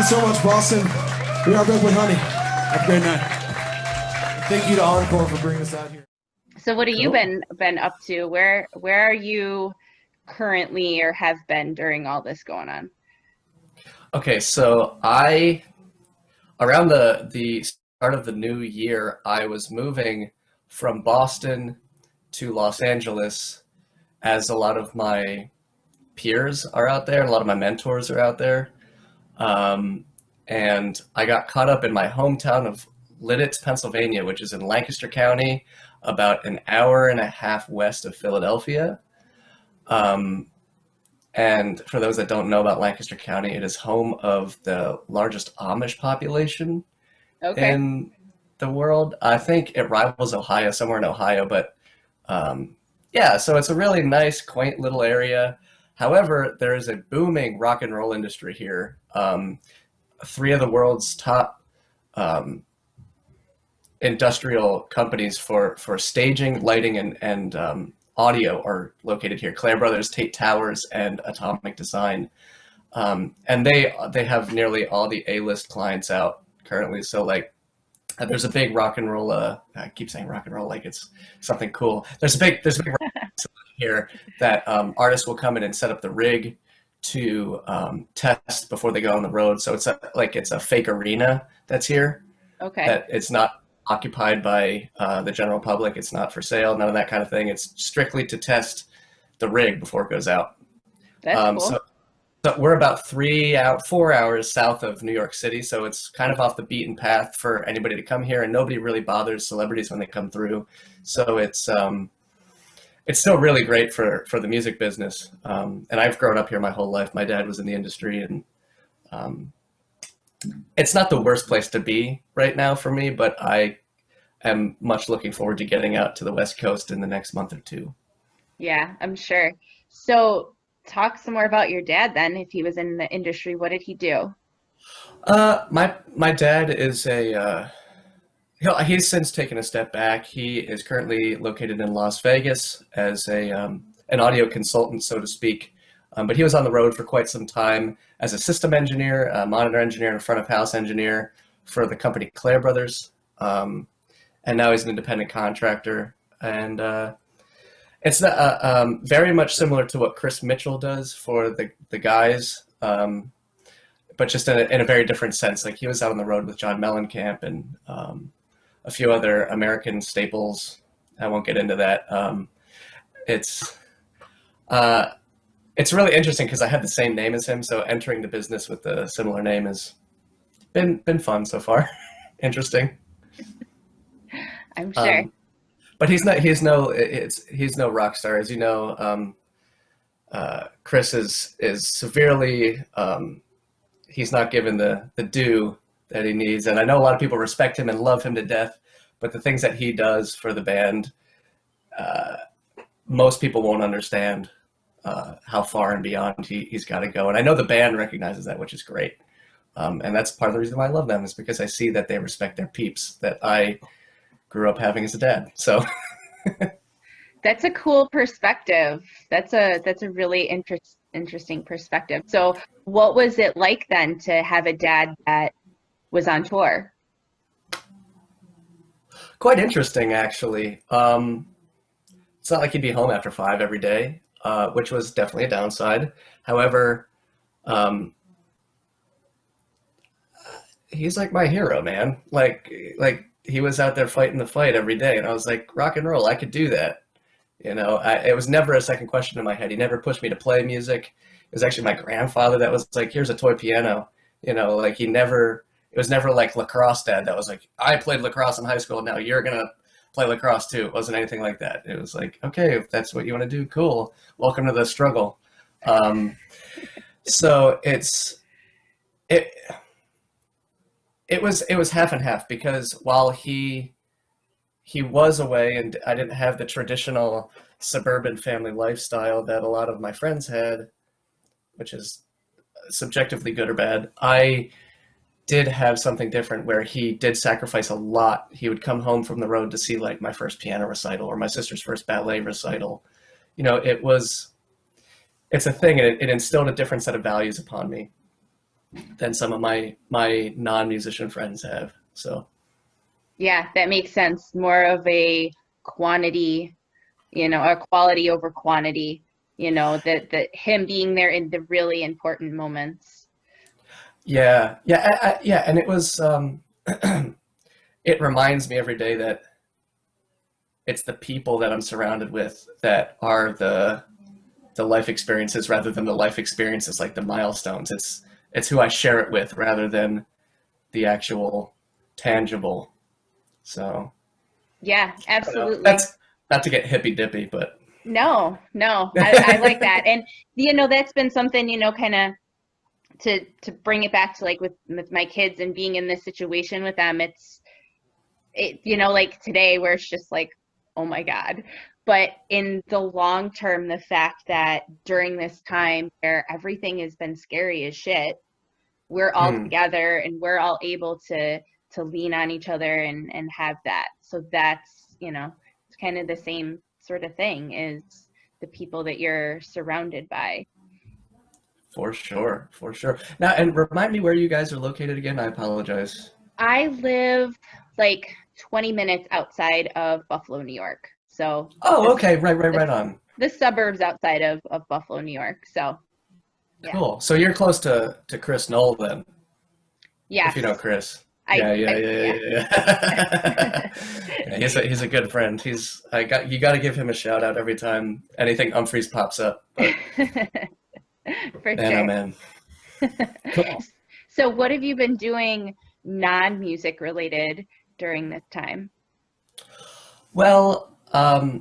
so much, Boston. We are Berklee Honey. Have a great night. Thank you to Encore for bringing us out here. So what have you been up to? Where are you currently or have been during all this going on? Okay, so around the start of the new year, I was moving from Boston to Los Angeles, as a lot of my peers are out there, and a lot of my mentors are out there. And I got caught up in my hometown of Lidditz, Pennsylvania, which is in Lancaster County, about an hour and a half west of Philadelphia. And for those that don't know about Lancaster County, it is home of the largest Amish population in the world. I think it rivals Ohio, somewhere in Ohio, but yeah, so it's a really nice, quaint little area. However, there is a booming rock and roll industry here. Three of the world's top industrial companies for staging, lighting, and audio are located here. Clare Brothers, Tate Towers, and Atomic Design. And they have nearly all the A-list clients out currently. So like, there's a big rock and roll, I keep saying rock and roll like it's something cool. There's a big rock here that artists will come in and set up the rig to test before they go on the road. So it's a fake arena that's here. That it's not occupied by the general public. It's not for sale, none of that kind of thing. It's strictly to test the rig before it goes out. That's cool. So we're about 4 hours south of New York City, so it's kind of off the beaten path for anybody to come here, and nobody really bothers celebrities when they come through. So it's still really great for the music business. And I've grown up here my whole life. My dad was in the industry, and it's not the worst place to be right now for me, but I am much looking forward to getting out to the West Coast in the next month or two. Yeah, I'm sure. So talk some more about your dad then. If he was in the industry, what did he do? My dad is he's since taken a step back. He is currently located in Las Vegas as an audio consultant, so to speak. But he was on the road for quite some time as a system engineer, a monitor engineer, and a front of house engineer for the company Clare Brothers. And now he's an independent contractor. And it's very much similar to what Chris Mitchell does for the guys, but just in a very different sense. Like, he was out on the road with John Mellencamp and a few other American staples. I won't get into that. It's really interesting because I have the same name as him, so entering the business with a similar name has been fun so far. Interesting. I'm sure. But he's no rock star, as you know. Chris is severely he's not given the due that he needs, and I know a lot of people respect him and love him to death, but the things that he does for the band, most people won't understand how far and beyond he's got to go. And I know the band recognizes that, which is great. And that's part of the reason why I love them, is because I see that they respect their peeps that I grew up having as a dad. So that's a cool perspective. That's a really interesting perspective. So what was it like then to have a dad that was on tour? Quite interesting, actually. It's not like he'd be home after 5 every day, which was definitely a downside. However, he's like my hero, man. Like he was out there fighting the fight every day, and I was like, rock and roll, I could do that. You know, it was never a second question in my head. He never pushed me to play music. It was actually my grandfather that was like, here's a toy piano. You know, like it was never like lacrosse dad that was like, I played lacrosse in high school, now you're going to play lacrosse too. It wasn't anything like that. It was like, okay, if that's what you want to do, cool. Welcome to the struggle. So it was half and half, because while he was away and I didn't have the traditional suburban family lifestyle that a lot of my friends had, which is subjectively good or bad, I did have something different where he did sacrifice a lot. He would come home from the road to see like my first piano recital or my sister's first ballet recital. You know, it's a thing, and it instilled a different set of values upon me. than some of my non-musician friends have. So Yeah, that makes sense. More of a quantity, or quality over quantity, that him being there in the really important moments. yeah, and it was it reminds me every day that it's the people that I'm surrounded with that are the life experiences rather than the life experiences like the milestones. It's who I share it with rather than the actual tangible. So Yeah, I don't know. absolutely. That's not to get hippy dippy, but No, I like that. And, that's been something, kind of to bring it back to like with my kids and being in this situation with them. Like today where it's just like, oh my God. But in the long term, the fact that during this time where everything has been scary as shit, we're all together and we're all able to lean on each other and have that. So that's, it's kind of the same sort of thing is the people that you're surrounded by. for sure, for sure. Now, and remind me where you guys are located again. I apologize. I live like 20 minutes outside of Buffalo, New York. So Oh, okay, right on. the suburbs outside of Buffalo, New York. So yeah. Cool. So you're close to Chris Knoll then, Yes. if you know Chris. Yeah. Yeah, he's a good friend. You got to give him a shout out every time anything Umphrey's pops up. But, For man, sure. oh man. Cool. So what have you been doing non-music related during this time? Well, I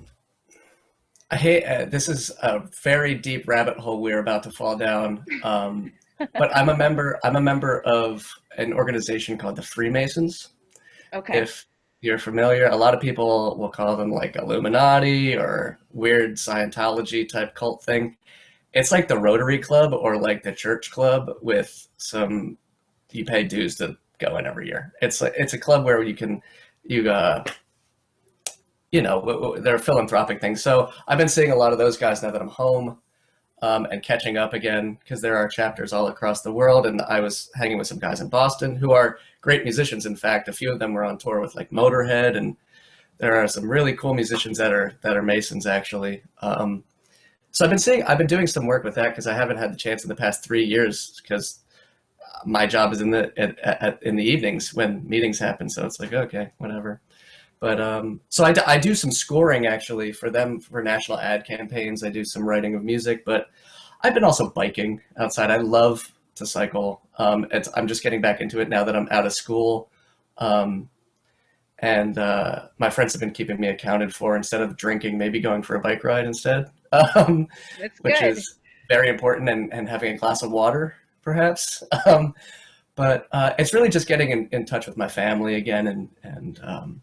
hate this is a very deep rabbit hole we're about to fall down. But I'm a member of an organization called the Freemasons. Okay. If you're familiar, a lot of people will call them like Illuminati or weird Scientology type cult thing. It's like the Rotary Club or like the church club with you pay dues to go in every year. It's a club where they're philanthropic things. So I've been seeing a lot of those guys now that I'm home. And catching up again because there are chapters all across the world. And I was hanging with some guys in Boston who are great musicians. In fact, a few of them were on tour with like Motorhead, and there are some really cool musicians that are Masons actually. So I've been doing some work with that because I haven't had the chance in the past 3 years because my job is in the evenings when meetings happen. So it's like, okay, whatever. But so I do some scoring actually for them for national ad campaigns. I do some writing of music, but I've been also biking outside. I love to cycle. I'm just getting back into it now that I'm out of school. And my friends have been keeping me accounted for instead of drinking, maybe going for a bike ride instead, which is very important, and having a glass of water perhaps. But it's really just getting in touch with my family again and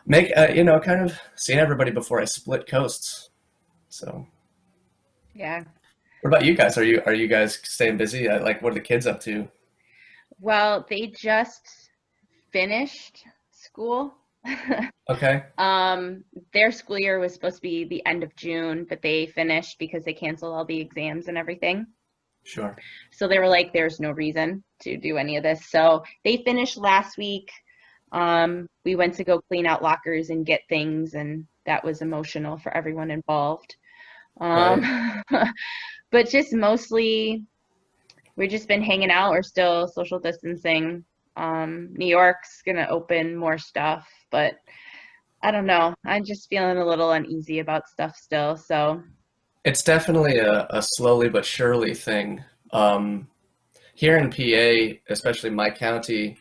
make kind of seeing everybody before I split coasts. So yeah. What about you guys? Are you guys staying busy? Like, what are the kids up to? Well, they just finished school. Okay. Their school year was supposed to be the end of June, but they finished because they canceled all the exams and everything. Sure. So they were like, there's no reason to do any of this. So they finished last week. We went to go clean out lockers and get things, and that was emotional for everyone involved. Right. But just mostly we've just been hanging out. We're still social distancing. New York's gonna open more stuff, but I don't know. I'm just feeling a little uneasy about stuff still. So It's definitely a slowly but surely thing. Here in PA, especially my county,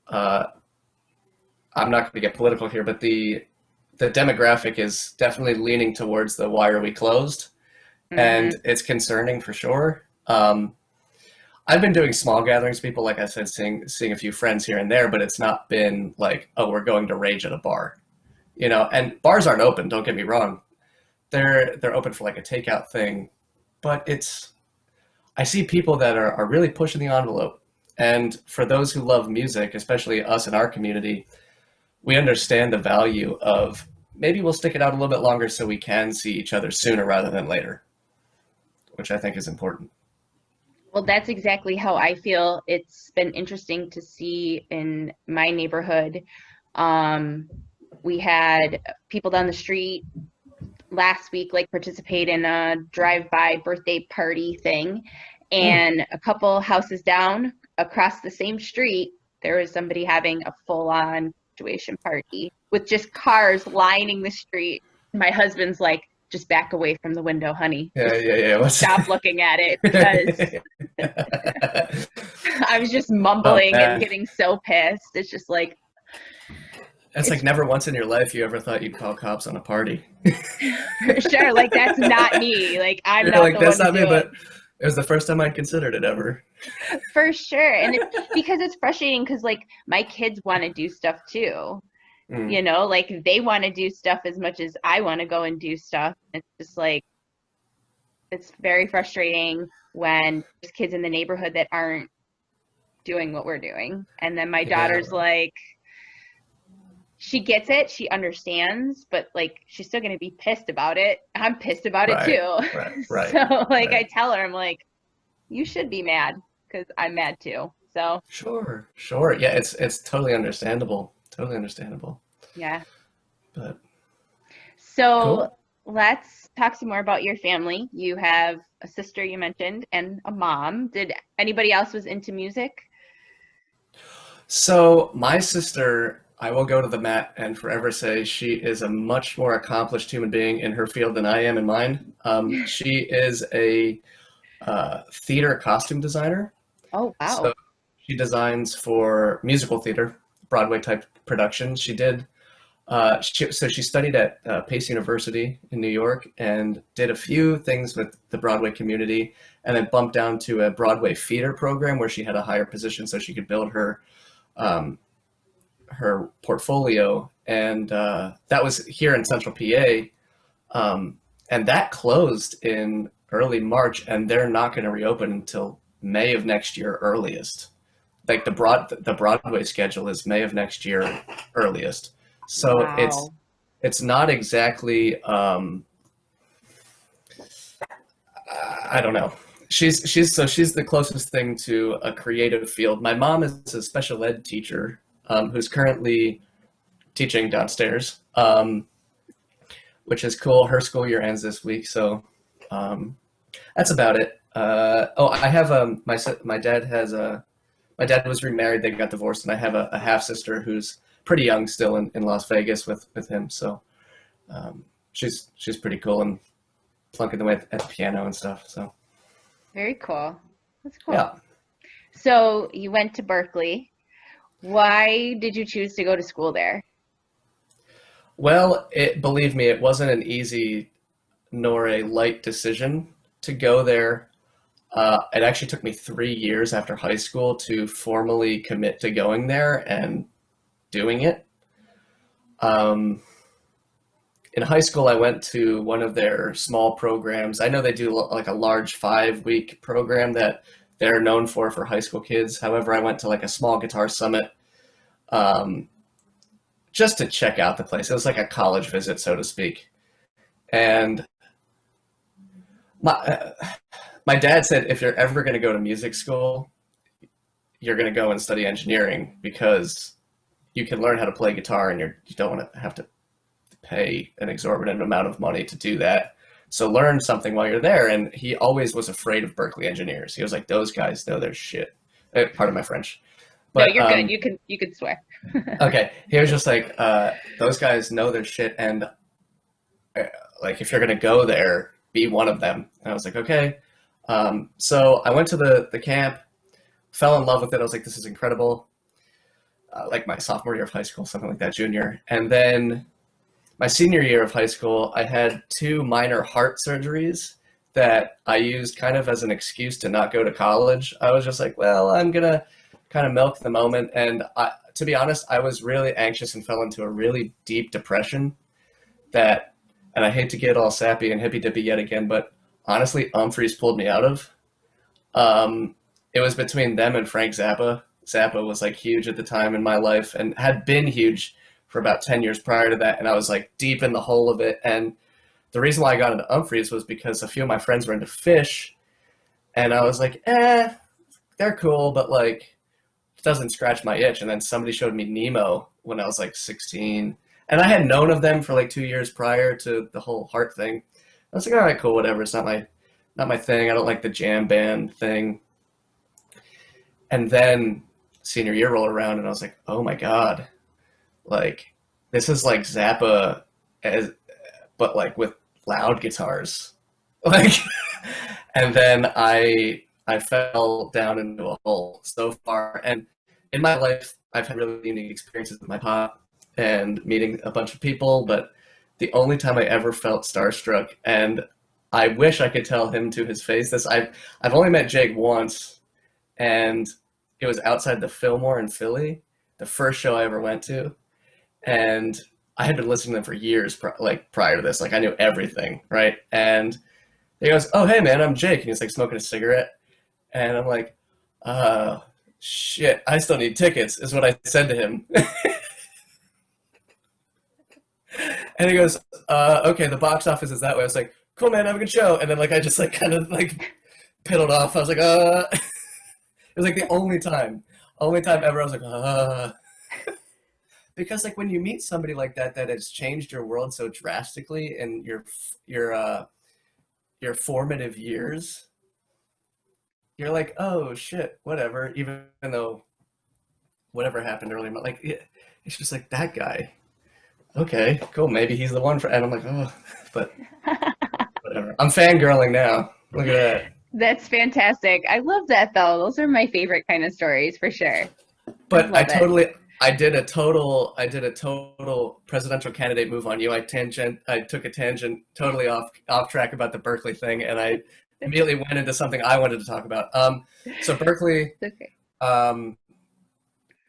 I'm not going to get political here, but the demographic is definitely leaning towards the why are we closed, and it's concerning for sure. I've been doing small gatherings, people, like I said, seeing a few friends here and there, but it's not been like, oh, we're going to rage at a bar, and bars aren't open, don't get me wrong. They're open for like a takeout thing, but I see people that are really pushing the envelope. And for those who love music, especially us in our community, we understand the value of maybe we'll stick it out a little bit longer so we can see each other sooner rather than later, which I think is important. Well, that's exactly how I feel. It's been interesting to see in my neighborhood. Um, we had people down the street last week like participate in a drive-by birthday party thing, and a couple houses down across the same street there was somebody having a full-on graduation party with just cars lining the street. My husband's like, just back away from the window, honey. Yeah. Stop looking at it, because I was just mumbling and getting so pissed. It's just like, it's like never once in your life you ever thought you'd call cops on a party. For sure, like that's not me. Like I'm not like, the that's one not to me, do but it. it was the first time I'd considered it ever. For sure, and it's because it's frustrating because like my kids want to do stuff too. You know, like they want to do stuff as much as I want to go and do stuff. It's just like, it's very frustrating when there's kids in the neighborhood that aren't doing what we're doing. And then my daughter's like, she gets it, she understands, but like she's still gonna be pissed about it. I'm pissed about it too. Right. So like I tell her, I'm like, you should be mad because I'm mad too. So sure. Yeah, it's totally understandable. Totally understandable. Yeah. But so cool. Let's talk some more about your family. You have a sister you mentioned and a mom. Did anybody else was into music? So my sister, I will go to the mat and forever say she is a much more accomplished human being in her field than I am in mine. She is a theater costume designer. Oh, wow. So she designs for musical theater, Broadway type productions. She did. So she studied at Pace University in New York and did a few things with the Broadway community, and then bumped down to a Broadway theater program where she had a higher position so she could build her her portfolio. And that was here in Central PA. And that closed in early March, and they're not going to reopen until May of next year earliest. Like the Broadway schedule is May of next year earliest. So wow. it's not exactly I don't know. She's the closest thing to a creative field. My mom is a special ed teacher who's currently teaching downstairs, which is cool. Her school year ends this week, so that's about it. I have my dad was remarried. They got divorced, and I have a half sister who's pretty young still in Las Vegas with him. So she's pretty cool and plunking away at the piano and stuff. So very cool. That's cool. Yeah. So you went to Berklee. Why did you choose to go to school there? Well, believe me, it wasn't an easy nor a light decision to go there. It actually took me 3 years after high school to formally commit to going there and doing it. In high school, I went to one of their small programs. I know they do like a large 5-week program that they're known for high school kids. However, I went to like a small guitar summit just to check out the place. It was like a college visit, so to speak. And my dad said, if you're ever going to go to music school, you're going to go and study engineering, because you can learn how to play guitar and you don't want to have to pay an exorbitant amount of money to do that. So learn something while you're there. And he always was afraid of Berklee engineers. He was like, those guys know their shit. Pardon my French. But, no, you're good. You can swear. Okay. He was just like, those guys know their shit. And like, if you're going to go there, be one of them. And I was like, okay. So I went to the camp, fell in love with it. I was like, this is incredible. Like my sophomore year of high school, something like that, junior. And then my senior year of high school, I had 2 minor heart surgeries that I used kind of as an excuse to not go to college. I was just like, well, I'm going to kind of milk the moment. And to be honest, I was really anxious and fell into a really deep depression that, and I hate to get all sappy and hippy-dippy yet again, but honestly, Umphrey's pulled me out of. It was between them and Frank Zappa. Zappa was like huge at the time in my life and had been huge for about 10 years prior to that. And I was like deep in the hole of it. And the reason why I got into Umphrey's was because a few of my friends were into Fish, And I was like, they're cool, but like, it doesn't scratch my itch. And then somebody showed me Nemo when I was like 16. And I had known of them for like 2 years prior to the whole Heart thing. I was like, all right, cool, whatever. It's not my thing. I don't like the jam band thing. And then senior year rolled around and I was like, oh my God, like this is like Zappa but like with loud guitars. Like and then I fell down into a hole so far. And in my life I've had really unique experiences with my pop and meeting a bunch of people, but the only time I ever felt starstruck, and I wish I could tell him to his face this, I've only met Jake once, and it was outside the Fillmore in Philly, the first show I ever went to. And I had been listening to them for years, prior to this. Like, I knew everything, right? And he goes, oh, hey, man, I'm Jake. And he's, like, smoking a cigarette. And I'm like, shit, I still need tickets, is what I said to him. And he goes, okay, the box office is that way. I was like, cool, man, have a good show. And then, like, I just, like, kind of, like, piddled off. I was like, It was, like, the only time ever I was like, Because, like, when you meet somebody like that has changed your world so drastically in your formative years, you're like, oh, shit, whatever, even though whatever happened earlier, like, it's just like, that guy. Okay, cool, maybe he's the one for, and I'm like, oh, but whatever. I'm fangirling now. Look at that. That's fantastic. I love that though. Those are my favorite kind of stories for sure. But I did a total presidential candidate move on you. I took a tangent totally off track about the Berklee thing, and I immediately went into something I wanted to talk about. So Berklee, Okay.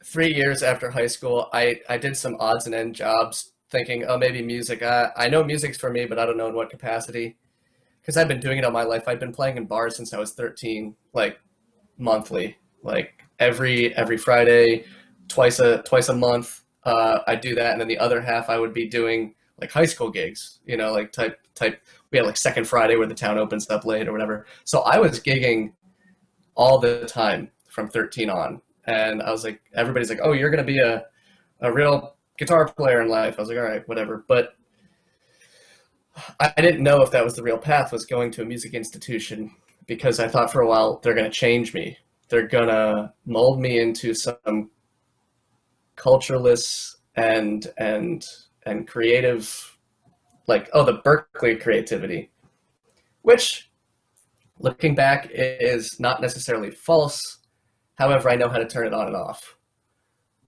3 years after high school, I did some odds and end jobs thinking, oh, maybe music. I know music's for me, but I don't know in what capacity. Because I've been doing it all my life. I've been playing in bars since I was 13, like monthly, like every Friday, twice a month. I do that, and then the other half I would be doing like high school gigs, you know, like type. We had like Second Friday where the town opens up late or whatever. So I was gigging all the time from 13 on, and I was like, everybody's like, oh, you're gonna be a real guitar player in life. I was like, all right, whatever, but I didn't know if that was the real path, was going to a music institution, because I thought for a while they're going to change me. They're going to mold me into some cultureless and creative, like, oh, the Berklee creativity, which looking back is not necessarily false. However, I know how to turn it on and off.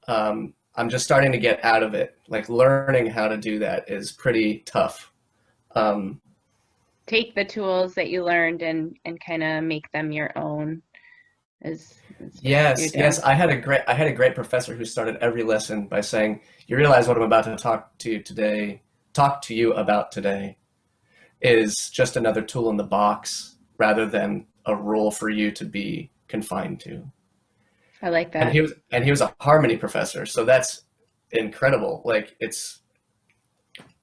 I'm just starting to get out of it. Like, learning how to do that is pretty tough. Take the tools that you learned and kind of make them your own. Yes. I had a great professor who started every lesson by saying, "You realize what I'm about to talk to you about today, is just another tool in the box rather than a rule for you to be confined to." I like that. And he was a harmony professor, so that's incredible. Like,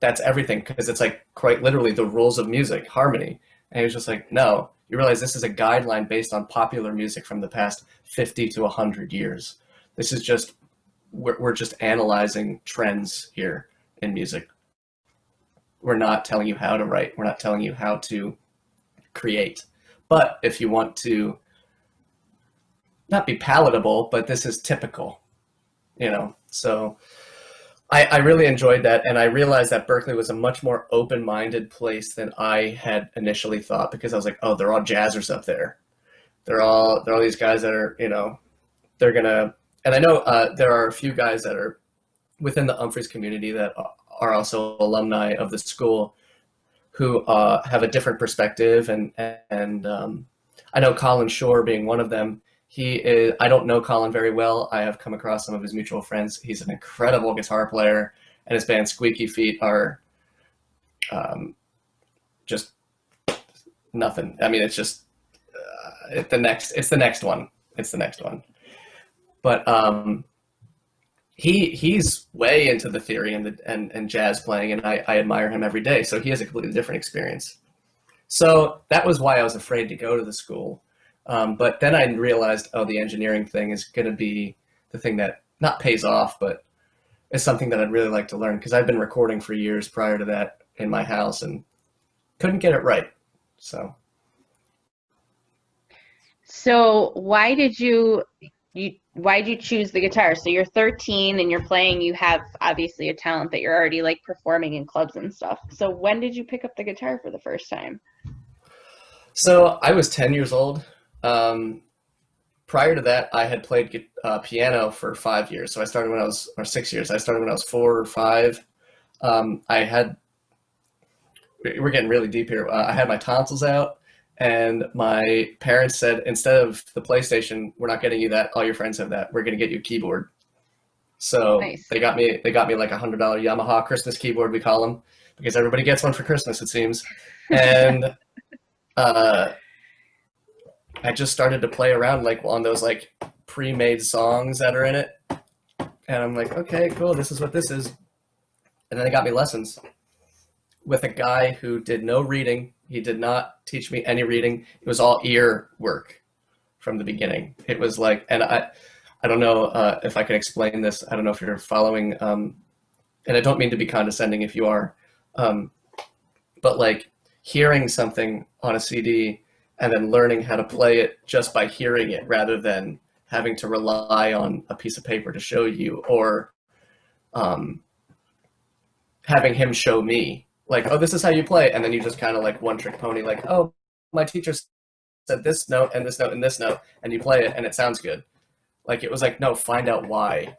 that's everything, because it's like quite literally the rules of music, harmony. And he was just like, no, you realize this is a guideline based on popular music from the past 50 to 100 years. This is just, we're just analyzing trends here in music. We're not telling you how to write. We're not telling you how to create. But if you want to not be palatable, but this is typical, you know, so I really enjoyed that, and I realized that Berklee was a much more open-minded place than I had initially thought, because I was like, oh, they're all jazzers up there. They're all these guys that are, you know, they're gonna, and I know there are a few guys that are within the Umphrey's community that are also alumni of the school who have a different perspective, and I know Colin Shore being one of them. I don't know Colin very well. I have come across some of his mutual friends. He's an incredible guitar player, and his band Squeaky Feet are just nothing. I mean, it's just it's the next one. But he's way into the theory and jazz playing, and I admire him every day. So he has a completely different experience. So that was why I was afraid to go to the school, But then I realized, oh, the engineering thing is going to be the thing that not pays off, but is something that I'd really like to learn, because I've been recording for years prior to that in my house and couldn't get it right. So why did you choose the guitar? So you're 13 and you're playing, you have obviously a talent that you're already like performing in clubs and stuff. So when did you pick up the guitar for the first time? So I was 10 years old. Prior to that, I had played piano for 5 years. So I started when I was, or 6 years. I started when I was 4 or 5. We're getting really deep here. I had my tonsils out, and my parents said, instead of the PlayStation, we're not getting you that. All your friends have that. We're going to get you a keyboard. So Nice. they got me like a $100 Yamaha Christmas keyboard, we call them, because everybody gets one for Christmas, it seems. And I just started to play around like on those like pre-made songs that are in it. And I'm like, okay, cool, this is what this is. And then they got me lessons with a guy who did no reading. He did not teach me any reading. It was all ear work from the beginning. It was like, and I don't know if I can explain this. I don't know if you're following, and I don't mean to be condescending if you are, but like hearing something on a CD and then learning how to play it just by hearing it rather than having to rely on a piece of paper to show you, or having him show me, like, oh, this is how you play, and then you just kind of like one trick pony, like, oh, my teacher said this note and this note and this note, and you play it and it sounds good. Like, it was like, no, find out why.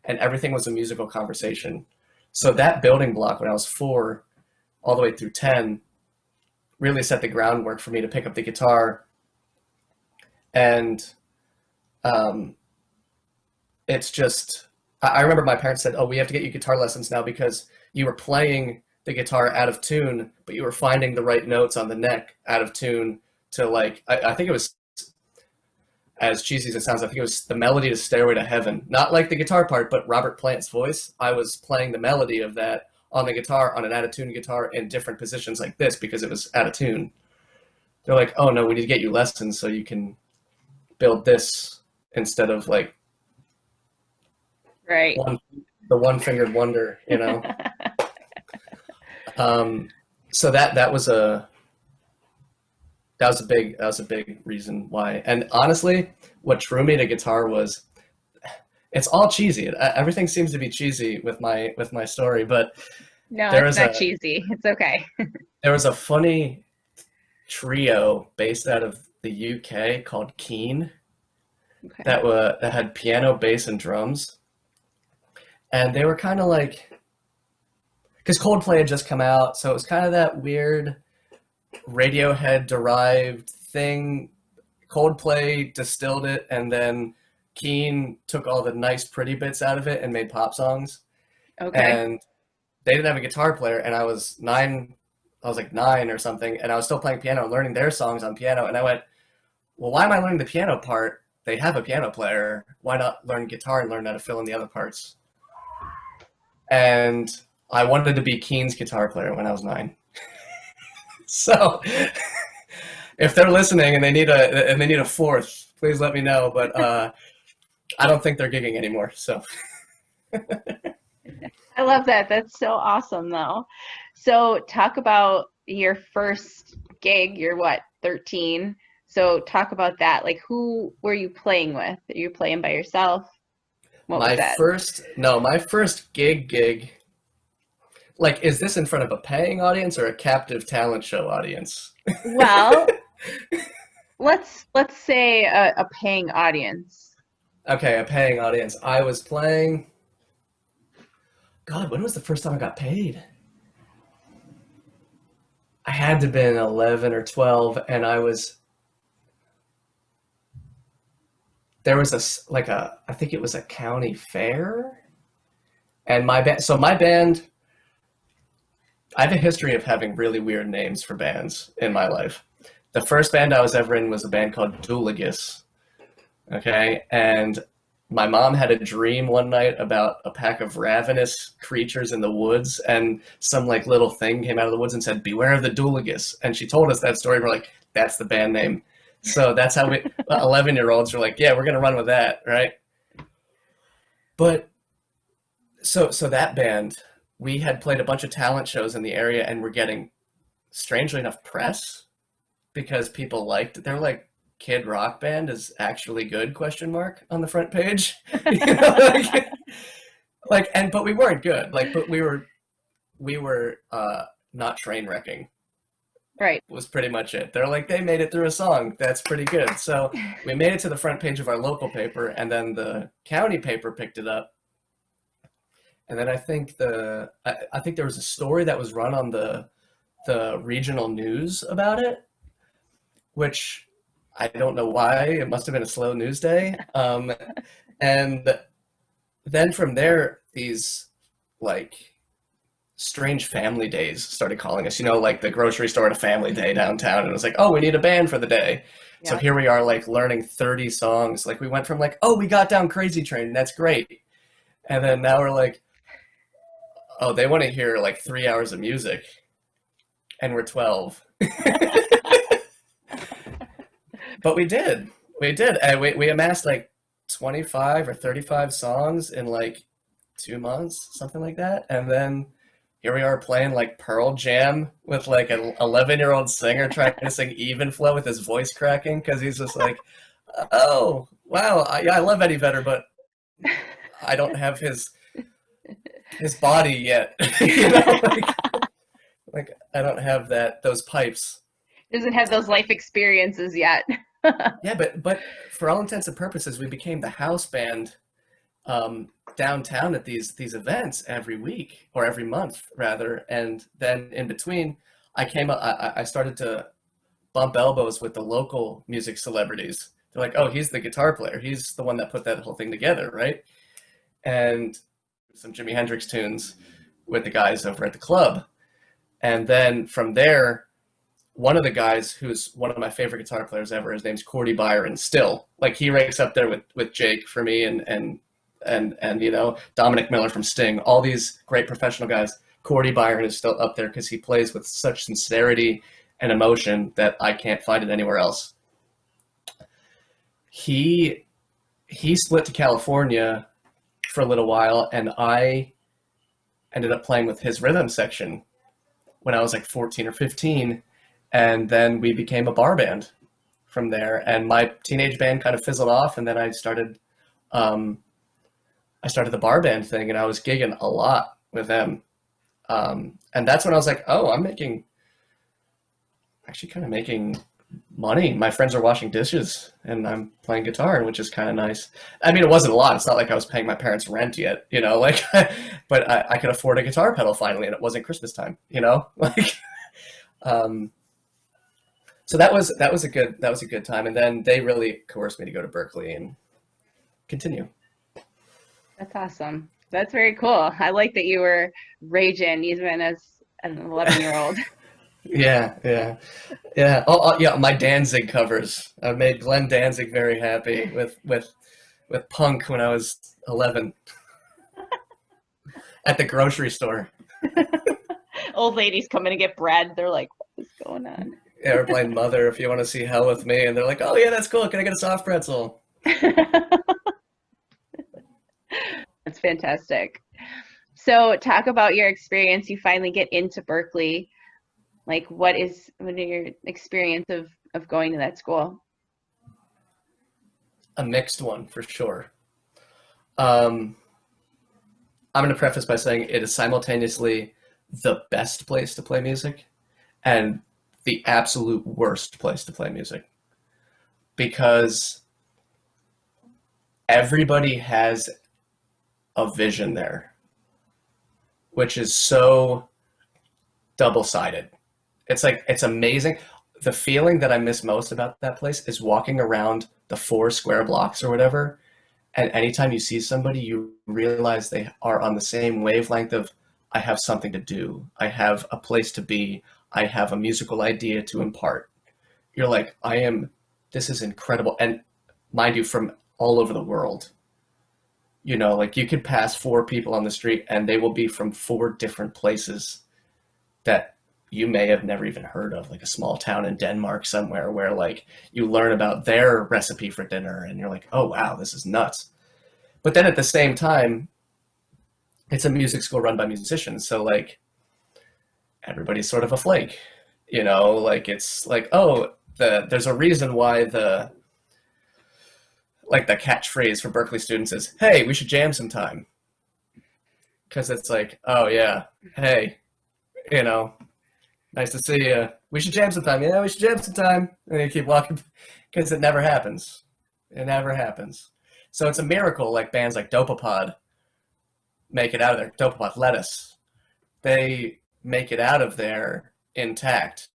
And everything was a musical conversation. So that building block when I was 4 all the way through 10 really set the groundwork for me to pick up the guitar. And it's just, I remember my parents said, oh, we have to get you guitar lessons now because you were playing the guitar out of tune, but you were finding the right notes on the neck out of tune to, like, I think it was, as cheesy as it sounds, I think it was the melody to Stairway to Heaven. Not like the guitar part, but Robert Plant's voice. I was playing the melody of that on the guitar, on an out of tune guitar, in different positions like this because it was out of tune. They're like, oh no, we need to get you lessons so you can build this instead of like Right. the one-fingered wonder, you know? So that was a big reason why. And honestly, what drew me to guitar was, it's all cheesy. Everything seems to be cheesy with my story, but No, it's not cheesy. It's okay. There was a funny trio based out of the UK called Keen, Okay. that had piano, bass, and drums. And they were kind of like, because Coldplay had just come out, so it was kind of that weird Radiohead derived thing. Coldplay distilled it, and then Keen took all the nice pretty bits out of it and made pop songs. Okay. And they didn't have a guitar player, and I was like 9 or something, and I was still playing piano and learning their songs on piano. And I went, well, why am I learning the piano part? They have a piano player. Why not learn guitar and learn how to fill in the other parts? And I wanted to be Keen's guitar player when I was 9. So if they're listening and they need a fourth, please let me know. But I don't think they're gigging anymore. So I love that. That's so awesome, though. So talk about your first gig. You're what, 13? So talk about that. Like, who were you playing with? Are you playing by yourself? What was that? My first gig. Like, is this in front of a paying audience or a captive talent show audience? Well, let's say a paying audience. Okay, a paying audience. I was playing. God, when was the first time I got paid? I had to have been 11 or 12, and there was I think it was a county fair, and my band, I have a history of having really weird names for bands in my life. The first band I was ever in was a band called Dooligus. Okay, and my mom had a dream one night about a pack of ravenous creatures in the woods, and some like little thing came out of the woods and said, "Beware of the Dooligus." And she told us that story. We're like, that's the band name. So that's how 11-year-olds were like, yeah, we're going to run with that. Right. But so that band, we had played a bunch of talent shows in the area and we're getting, strangely enough, press because people liked it. They're like, Kid Rock Band is actually good, question mark, on the front page. You know, but we weren't good. But we were not train wrecking. Right. Was pretty much it. They're like, they made it through a song. That's pretty good. So we made it to the front page of our local paper, and then the county paper picked it up. And then I think there was a story that was run on the regional news about it, which I don't know why. It must have been a slow news day. And then from there, these like strange family days started calling us, like the grocery store at a family day downtown. And it was like, oh, we need a band for the day. Yeah. So here we are, like learning 30 songs. Like we went from like, oh, we got down Crazy Train. That's great. And then now we're like, oh, they want to hear like 3 hours of music. And we're 12. But we did. And we amassed like 25 or 35 songs in like 2 months, something like that. And then here we are playing like Pearl Jam with like an 11-year-old singer trying to sing even flow with his voice cracking because he's just like, oh, wow, I love Eddie Vedder, but I don't have his body yet. Like I don't have those pipes. Doesn't have those life experiences yet. Yeah, but for all intents and purposes, we became the house band downtown at these events every week or every month rather. And then in between, I started to bump elbows with the local music celebrities. They're like, oh, he's the guitar player. He's the one that put that whole thing together, right? And some Jimi Hendrix tunes with the guys over at the club. And then from there, one of the guys who's one of my favorite guitar players ever, his name's Cordy Byron, still. Like he ranks up there with Jake for me and Dominic Miller from Sting, all these great professional guys. Cordy Byron is still up there because he plays with such sincerity and emotion that I can't find it anywhere else. He split to California for a little while, and I ended up playing with his rhythm section when I was like 14 or 15. And then we became a bar band from there. And my teenage band kind of fizzled off. And then I started the bar band thing, and I was gigging a lot with them. And that's when I was like, oh, I'm actually kind of making money. My friends are washing dishes and I'm playing guitar, which is kind of nice. I mean, it wasn't a lot. It's not like I was paying my parents rent yet, but I could afford a guitar pedal finally, and it wasn't Christmas time, so that was a good time. And then they really coerced me to go to Berklee and continue. That's awesome. That's very cool. I like that you were raging even as an 11-year-old. Yeah. Oh, yeah. My Danzig covers. I made Glenn Danzig very happy with punk when I was 11 at the grocery store. Old ladies coming to get bread. They're like, what is going on? Yeah, we're playing Mother, If You Want to See Hell With Me. And they're like, oh, yeah, that's cool. Can I get a soft pretzel? That's fantastic. So talk about your experience. You finally get into Berklee. Like, what is your experience of going to that school? A mixed one, for sure. I'm going to preface by saying it is simultaneously the best place to play music and the absolute worst place to play music, because everybody has a vision there, which is so double-sided. It's amazing. The feeling that I miss most about that place is walking around the 4 square blocks or whatever, and anytime you see somebody, you realize they are on the same wavelength of, I have something to do, I have a place to be, I have a musical idea to impart. You're like, this is incredible. And mind you, from all over the world. Like you could pass 4 people on the street and they will be from 4 different places that you may have never even heard of, like a small town in Denmark somewhere where like you learn about their recipe for dinner and you're like, oh wow, this is nuts. But then at the same time, it's a music school run by musicians, so like everybody's sort of a flake, you know, like it's like, oh, there's a reason why the catchphrase for Berklee students is, hey, we should jam sometime. Because it's like, oh yeah, hey, you know, nice to see you. We should jam sometime. Yeah, we should jam sometime. And you keep walking, because it never happens. It never happens. So it's a miracle, like bands like Dopapod make it out of there. Dopapod, Lettuce. They make it out of there intact.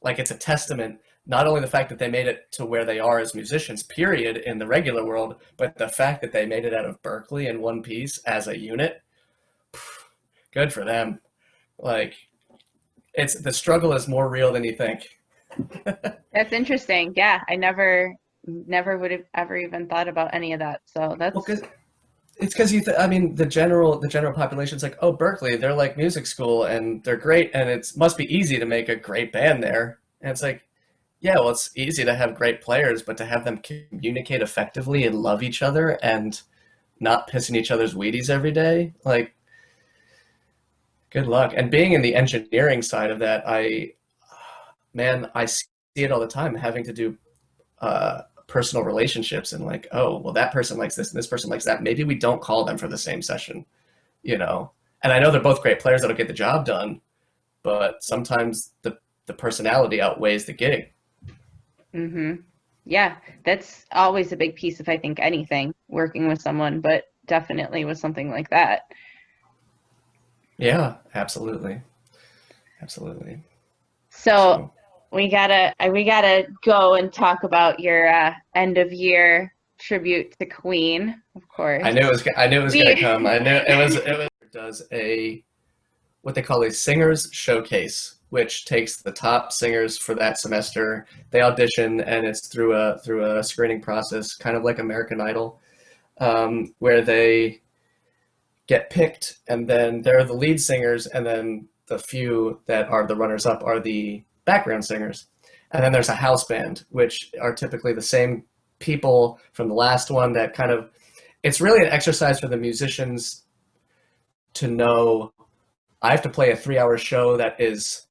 Like, it's a testament, not only the fact that they made it to where they are as musicians, period, in the regular world, but the fact that they made it out of Berklee in one piece as a unit. Good for them. Like, it's, the struggle is more real than you think. That's interesting. Yeah, I never would have ever even thought about any of that. So that's it's because I mean, the general population's like, oh, Berklee, they're like music school and they're great, and it must be easy to make a great band there. And it's like, yeah, well, it's easy to have great players, but to have them communicate effectively and love each other and not pissing each other's Wheaties every day, like, good luck. And being in the engineering side of that, I see it all the time, having to do personal relationships and like, oh, well, that person likes this and this person likes that. Maybe we don't call them for the same session, you know? And I know they're both great players that'll get the job done, but sometimes the personality outweighs the gig. Mm-hmm. Yeah, that's always a big piece of, I think, anything, working with someone, but definitely with something like that. Yeah, absolutely. Absolutely. So we gotta go and talk about your end of year tribute to Queen, of course. I knew it was gonna come. I knew it was does a what they call a singers showcase, which takes the top singers for that semester. They audition, and it's through a screening process, kind of like American Idol, where they get picked, and then they're the lead singers, and then the few that are the runners-up are the background singers. And then there's a house band, which are typically the same people from the last one that kind of, it's really an exercise for the musicians to know, I have to play a 3-hour show that is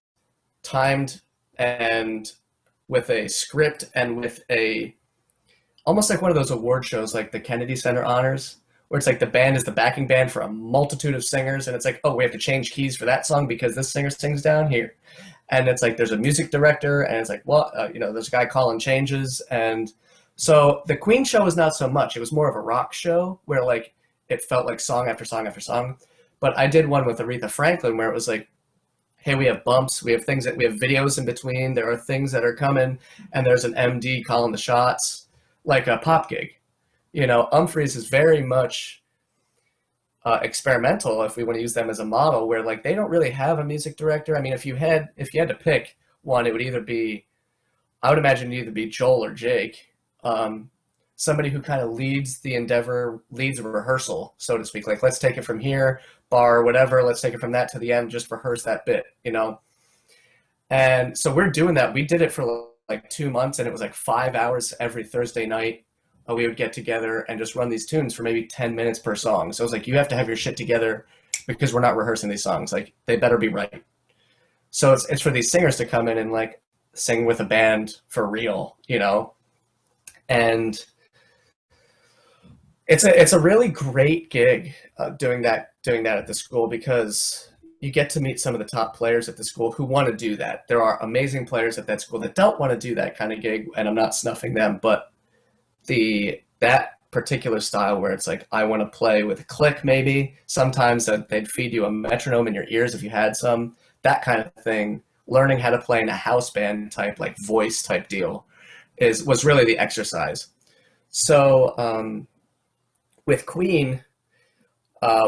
timed and with a script and with almost like one of those award shows like the Kennedy Center Honors, where it's like the band is the backing band for a multitude of singers, and it's like, oh, we have to change keys for that song because this singer sings down here. And it's like there's a music director, and it's like, well, there's a guy calling changes. And so the Queen show was not so much. It was more of a rock show where like it felt like song after song after song. But I did one with Aretha Franklin where it was like, hey, we have bumps, we have things that we have videos in between, there are things that are coming, and there's an MD calling the shots, like a pop gig. Umphrey's is very much experimental, if we want to use them as a model, where like they don't really have a music director. I mean, if you had to pick one, it would either be, I would imagine it'd either be Joel or Jake, somebody who kind of leads the endeavor, leads a rehearsal, so to speak. Like, let's take it from here, bar, whatever, let's take it from that to the end, just rehearse that bit, And so we're doing that. We did it for like 2 months, and it was like 5 hours every Thursday night. We would get together and just run these tunes for maybe 10 minutes per song. So it was like, you have to have your shit together because we're not rehearsing these songs. Like, they better be right. So it's for these singers to come in and like sing with a band for real, And it's a really great gig doing that at the school, because you get to meet some of the top players at the school who want to do that. There are amazing players at that school that don't want to do that kind of gig, and I'm not snuffing them, but that particular style where it's like, I want to play with a click, maybe sometimes they'd feed you a metronome in your ears if you had some, that kind of thing. Learning how to play in a house band type, like voice type deal was really the exercise. So with Queen,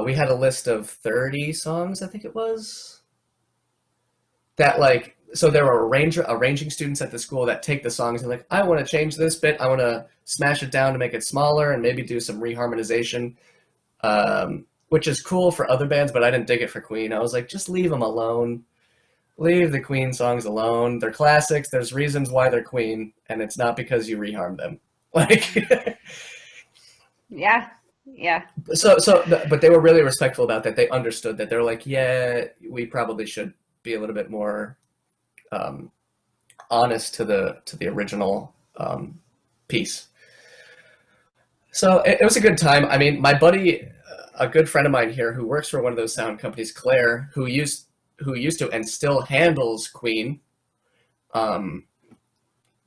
we had a list of 30 songs, I think it was, that like, so there were arranging students at the school that take the songs and like, I want to change this bit, I want to smash it down to make it smaller and maybe do some reharmonization, which is cool for other bands, but I didn't dig it for Queen. I was like, just leave them alone. leave the Queen songs alone. They're classics. There's reasons why they're Queen, and it's not because you reharmed them. Like, Yeah. Yeah. but they were really respectful about that. They understood that. They're like, yeah, we probably should be a little bit more honest to the original piece. So it was a good time. I mean, my buddy, a good friend of mine here who works for one of those sound companies, Claire, who used to and still handles Queen,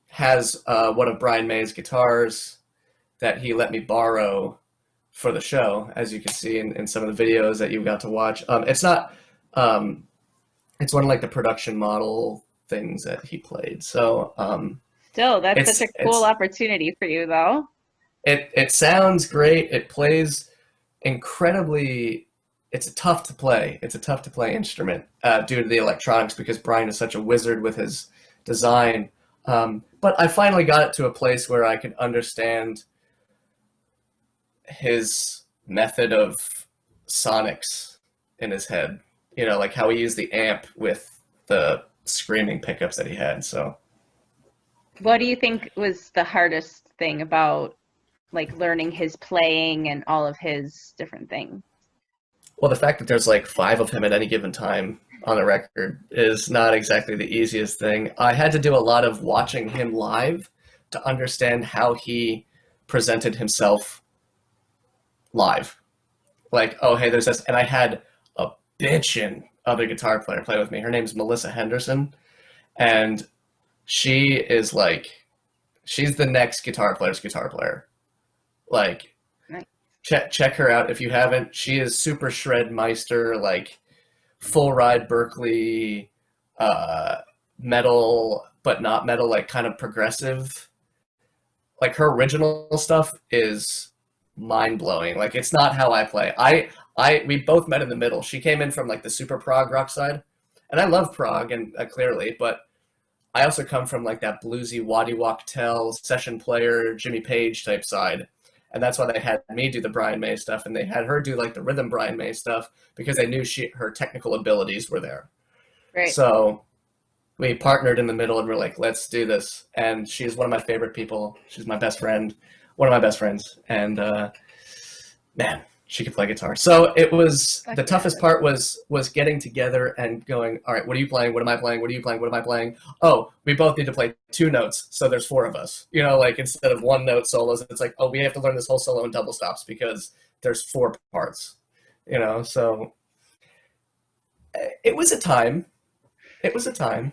has one of Brian May's guitars that he let me borrow for the show, as you can see in some of the videos that you got to watch. It's not, it's one of like the production model things that he played. So Still, that's such a cool opportunity for you, though. It sounds great. It plays incredibly. It's tough to play. It's a tough to play instrument due to the electronics, because Brian is such a wizard with his design. But I finally got it to a place where I could understand his method of sonics in his head. You know, like how he used the amp with the screaming pickups that he had. So, what do you think was the hardest thing about like learning his playing and all of his different things? Well, the fact that there's like 5 of him at any given time on the record is not exactly the easiest thing. I had to do a lot of watching him live to understand how he presented himself live. Like, oh, hey, there's this. And I had a bitchin' other guitar player play with me. Her name's Melissa Henderson. And she is like, she's the next guitar player's guitar player. Like, nice. check her out if you haven't. She is super shred meister, like full ride Berklee, metal, but not metal, like kind of progressive. Like her original stuff is mind blowing. Like it's not how I play. We both met in the middle. She came in from like the super prog rock side, and I love prog and clearly, but I also come from like that bluesy Waddy Wachtel session player Jimmy Page type side. And that's why they had me do the Brian May stuff, and they had her do like the rhythm Brian May stuff, because they knew her technical abilities were there. Right. So we partnered in the middle, and we're like, let's do this. And she's one of my favorite people. She's my best friend, one of my best friends. And man, she could play guitar. So it was the toughest part was getting together and going, all right, what are you playing? What am I playing? What are you playing? What am I playing? Oh, we both need to play 2 notes. So there's 4 of us, you know, like instead of 1 note solos, it's like, oh, we have to learn this whole solo in double stops because there's 4 parts, you know? So it was a time. It was a time.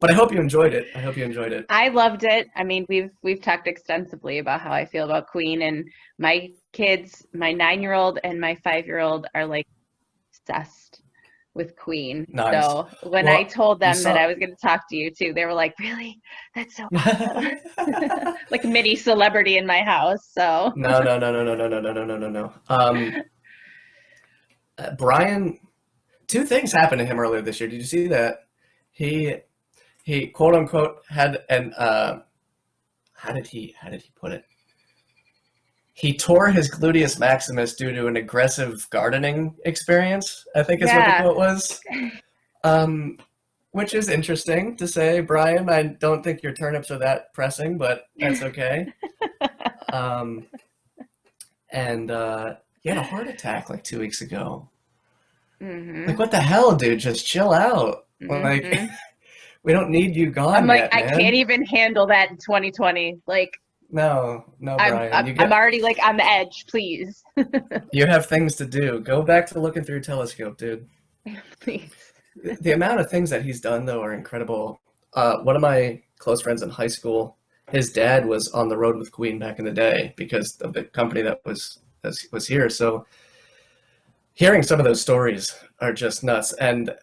But I hope you enjoyed it. I hope you enjoyed it. I loved it. I mean, we've talked extensively about how I feel about Queen, and my kids, my 9-year-old and my 5-year-old, are like obsessed with Queen. Nice. So when I told them that I was going to talk to you too, they were like, "Really? That's so awesome!" Like a mini celebrity in my house. So no. Brian, 2 things happened to him earlier this year. Did you see that? He quote unquote had an how did he put it? He tore his gluteus maximus due to an aggressive gardening experience, I think is what the quote was. Which is interesting to say, Brian. I don't think your turnips are that pressing, but that's okay. And he had a heart attack like 2 weeks ago. Mm-hmm. Like, what the hell, dude? Just chill out. Mm-hmm. Like, we don't need you gone. I'm like, yet, I man. can't even handle that in 2020. Like, no, Brian. I'm already like on the edge. Please. You have things to do. Go back to looking through your telescope, dude. Please. The amount of things that he's done, though, are incredible. One of my close friends in high school, his dad was on the road with Queen back in the day because of the company that was here. So hearing some of those stories are just nuts. And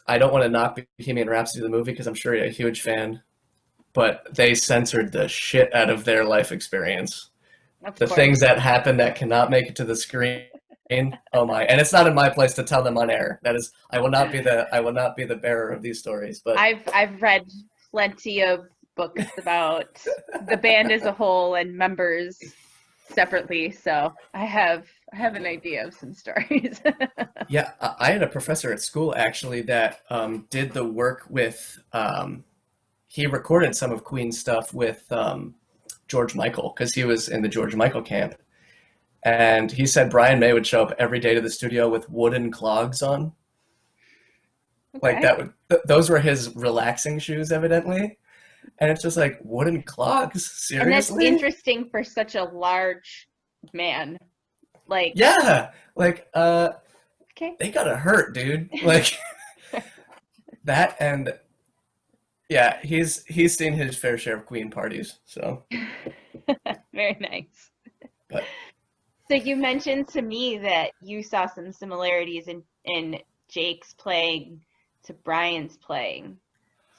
I don't want to knock Bohemian Rhapsody the movie because I'm sure you're a huge fan, but they censored the shit out of their life experience. The things that happen that cannot make it to the screen. Oh my! And it's not in my place to tell them on air. That is, I will not be the bearer of these stories. But I've read plenty of books about the band as a whole and members separately, so I have an idea of some stories. Yeah, I had a professor at school actually that did the work with, he recorded some of Queen's stuff with George Michael because he was in the George Michael camp. And he said Brian May would show up every day to the studio with wooden clogs on. Like Okay. those were his relaxing shoes, evidently. And it's just like, wooden clogs? And that's Seriously? interesting for such a large man. Like, Yeah. Like, okay. they gotta hurt, dude. Like that, and yeah, he's seen his fair share of Queen parties, so. Very nice. But So you mentioned to me that you saw some similarities in Jake's playing to Brian's playing.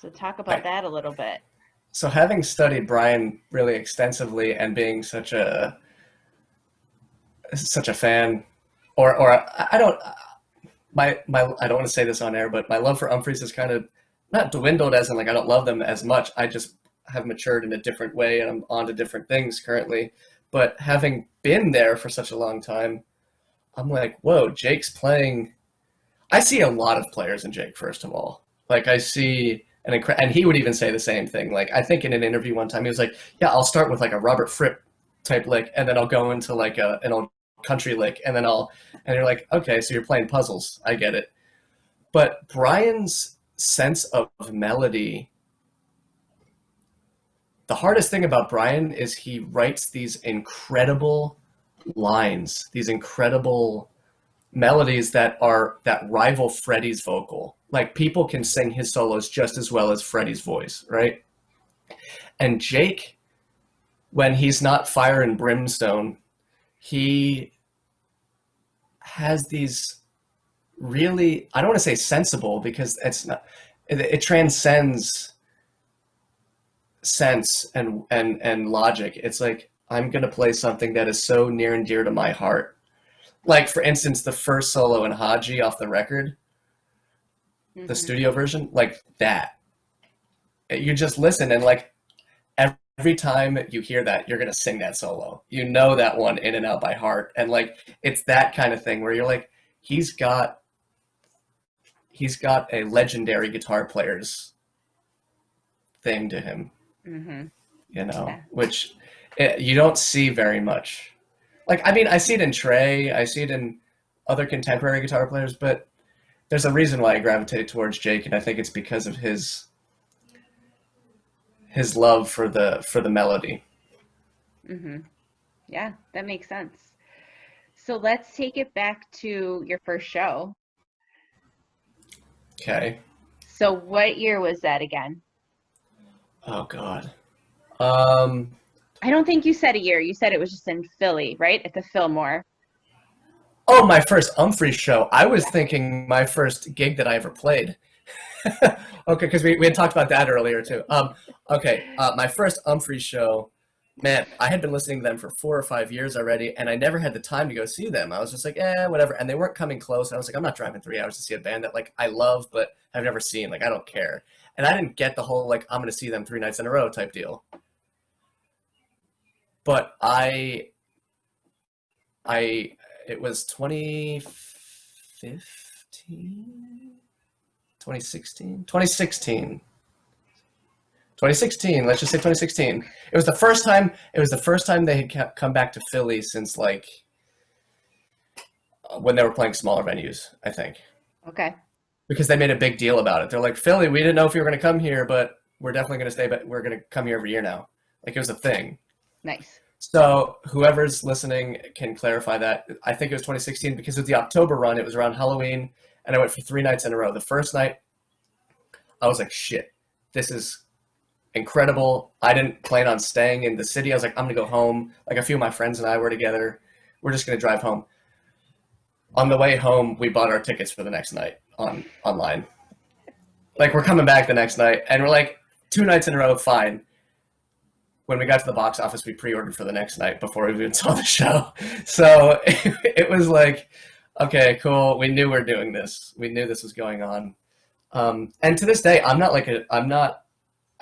So talk about that a little bit. so having studied Brian really extensively and being such a fan, or I don't my I don't want to say this on air, but my love for Umphrey's is kind of not dwindled, as in like I don't love them as much. I just have matured in a different way and I'm on to different things currently. But having been there for such a long time, I'm like, whoa, Jake's playing. I see a lot of players in Jake, first of all. Like I see and he would even say the same thing. Like I think in an interview one time, he was like, yeah, I'll start with like a Robert Fripp type lick and then I'll go into like an old country lick and you're like, okay, so you're playing puzzles. I get it. But Brian's sense of melody, the hardest thing about Brian is he writes these incredible lines, these incredible melodies that rival Freddie's vocal. Like people can sing his solos just as well as Freddie's voice, right? And Jake, when he's not fire and brimstone, he has these really, I don't want to say sensible because it's not, it transcends sense and logic. It's like, I'm going to play something that is so near and dear to my heart. Like, for instance, the first solo in Haji off the record, the studio version, like that. You just listen and like every time you hear that, you're going to sing that solo. You know that one in and out by heart. And like, it's that kind of thing where you're like, he's got a legendary guitar player's thing to him, you know, Yeah. which you don't see very much. Like, I mean, I see it in Trey, I see it in other contemporary guitar players, but there's a reason why I gravitated towards Jake, and I think it's because of his love for the melody. Yeah, that makes sense. So let's take it back to your first show. Okay. So what year was that again? Oh God. I don't think you said a year. You said it was just in Philly, right? At the Fillmore. Oh, my first Umphrey show. I was thinking my first gig that I ever played. Okay, because we had talked about that earlier too. Okay, my first Umphrey show, man, I had been listening to them for 4 or 5 years already, and I never had the time to go see them. I was just like, whatever. And they weren't coming close. I was like, I'm not driving 3 hours to see a band that like I love but have never seen. Like, I don't care. And I didn't get the whole like I'm going to see them 3 nights in a row type deal. But it was 2015, 2016, 2016. 2016, let's just say 2016. It was the first time they had come back to Philly since like when they were playing smaller venues, I think. Okay. Because they made a big deal about it. They're like, Philly, we didn't know if you were going to come here, but we're definitely going to stay, but we're going to come here every year now. Like, it was a thing. Nice. So whoever's listening can clarify that. I think it was 2016 because of the October run. It was around Halloween, and I went for 3 nights in a row. The first night, I was like, shit, this is incredible. I didn't plan on staying in the city. I was like, I'm going to go home. Like, a few of my friends and I were together. We're just going to drive home. On the way home, we bought our tickets for the next night online. Like, we're coming back the next night, and we're like, 2 nights in a row, fine. When we got to the box office, we pre-ordered for the next night before we even saw the show. So it was like, okay, cool. We knew we were doing this. We knew this was going on. And to this day, I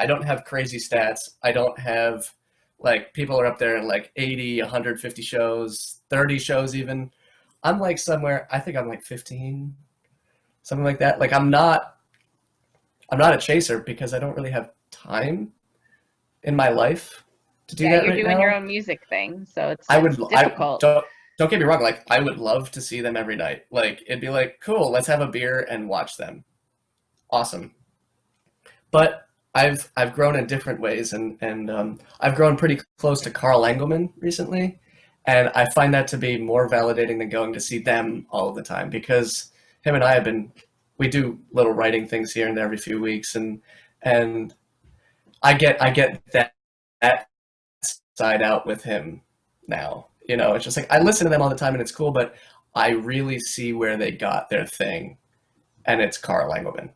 don't have crazy stats. I don't have Like people are up there in like 80, 150 shows, 30 shows even. I'm like somewhere, I think I'm like 15, something like that. Like I'm not a chaser because I don't really have time in my life to do Yeah, that you're right doing now. your own music thing, so it's I would, difficult. don't get me wrong. Like I would love to see them every night. Like it'd be like, cool, let's have a beer and watch them. Awesome. But I've grown in different ways, and I've grown pretty close to Carl Engelman recently, and I find that to be more validating than going to see them all the time, because him and I have been, we do little writing things here and there every few weeks, and I get that side out with him now. You know, it's just like I listen to them all the time and it's cool, but I really see where they got their thing, and it's Carl Engelman.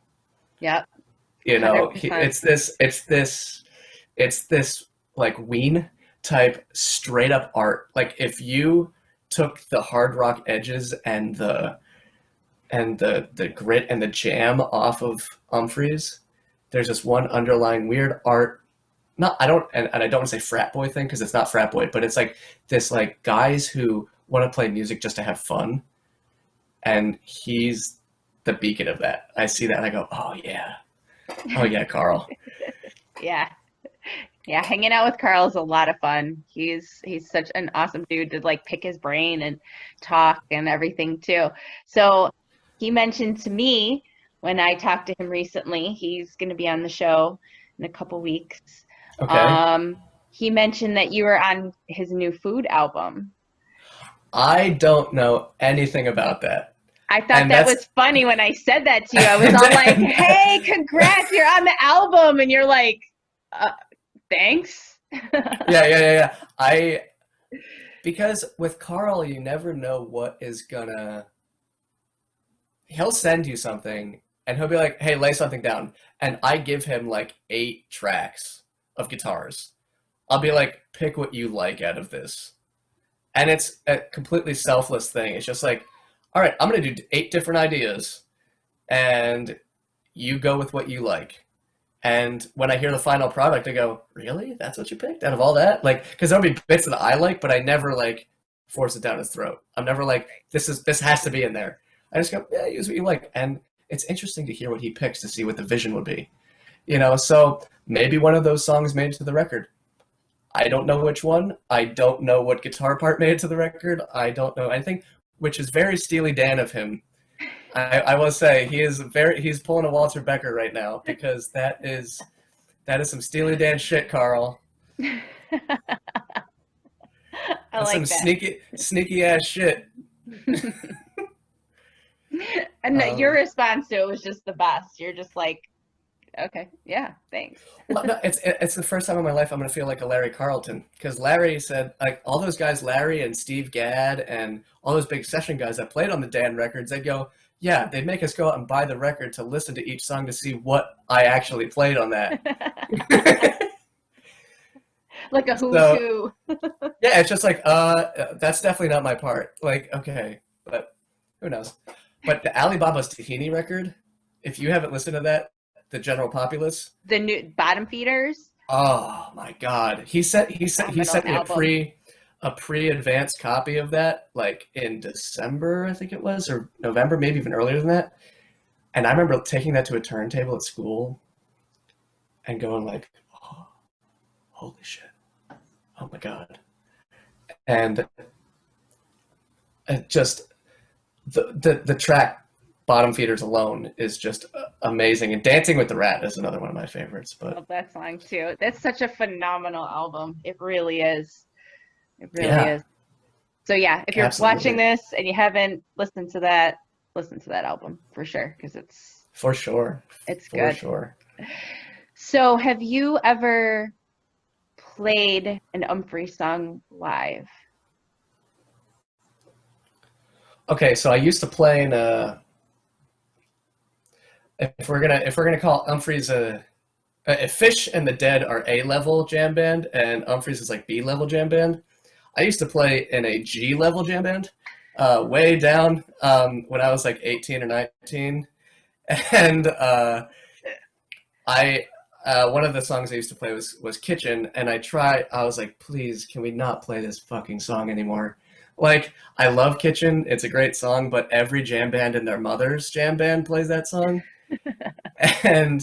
Yep. You know, 100%. it's this like Ween type straight up art. Like if you took the hard rock edges and the grit and the jam off of Umphrey's, there's just one underlying weird art. Not I don't and I don't want to say frat boy thing because it's not frat boy, but it's like this like guys who want to play music just to have fun, and he's the beacon of that. I see that and I go, oh yeah, Carl. Yeah. Yeah, hanging out with Carl is a lot of fun. He's such an awesome dude to like pick his brain and talk and everything too. So he mentioned to me when I talked to him recently, he's going to be on the show in a couple weeks. Okay. He mentioned that you were on his new food album. I don't know anything about that. I thought And that that's was funny when I said that to you. I was all like, hey, congrats, you're on the album. And you're like, thanks. yeah. Because with Carl, you never know what is gonna. He'll send you something and he'll be like, hey, lay something down. And I give him like 8 tracks of guitars. I'll be like, pick what you like out of this. And it's a completely selfless thing. It's just like, all right, I'm going to do 8 different ideas and you go with what you like. And when I hear the final product, I go, really? That's what you picked out of all that? Like, because there'll be bits that I like, but I never like force it down his throat. I'm never like, this has to be in there. I just go, yeah, use what you like. And it's interesting to hear what he picks to see what the vision would be. You know, so maybe one of those songs made it to the record. I don't know which one. I don't know what guitar part made it to the record. I don't know anything, which is very Steely Dan of him. I will say he's pulling a Walter Becker right now, because that is some Steely Dan shit, Carl. I That's like some that. sneaky ass shit. And your response to it was just the best. You're just like, okay, yeah, thanks. Well, no, it's the first time in my life I'm gonna feel like a Larry Carlton, because Larry said, like, all those guys, Larry and Steve Gadd and all those big session guys that played on the Dan records, they'd go, yeah, they'd make us go out and buy the record to listen to each song to see what I actually played on that. Like a who's So, who. yeah, it's just like, that's definitely not my part. Like, okay, but who knows? But the Alibaba's Tahini record, if you haven't listened to that, the general populace. The new Bottom Feeders. Oh my God! He sent me a pre-advanced copy of that like in December, I think it was, or November, maybe even earlier than that. And I remember taking that to a turntable at school and going like, oh, holy shit! Oh my God! And it just the track Bottom Feeders alone is just amazing, and Dancing with the Rat is another one of my favorites. But Love that song too. That's such a phenomenal album. It really is. It really yeah, is. So yeah, if you're absolutely. watching this and you haven't listened to that, listen to that album for sure, because it's For sure. good. For sure. So have you ever played an Umphrey song live? Okay, so I used to play in if we're gonna call Umphrey's if Fish and the Dead are A-level jam band and Umphrey's is like B-level jam band, I used to play in a G-level jam band, way down when I was like 18 or 19, and I one of the songs I used to play was Kitchen, and I was like, please, can we not play this fucking song anymore? Like, I love Kitchen, it's a great song, but every jam band and their mother's jam band plays that song. And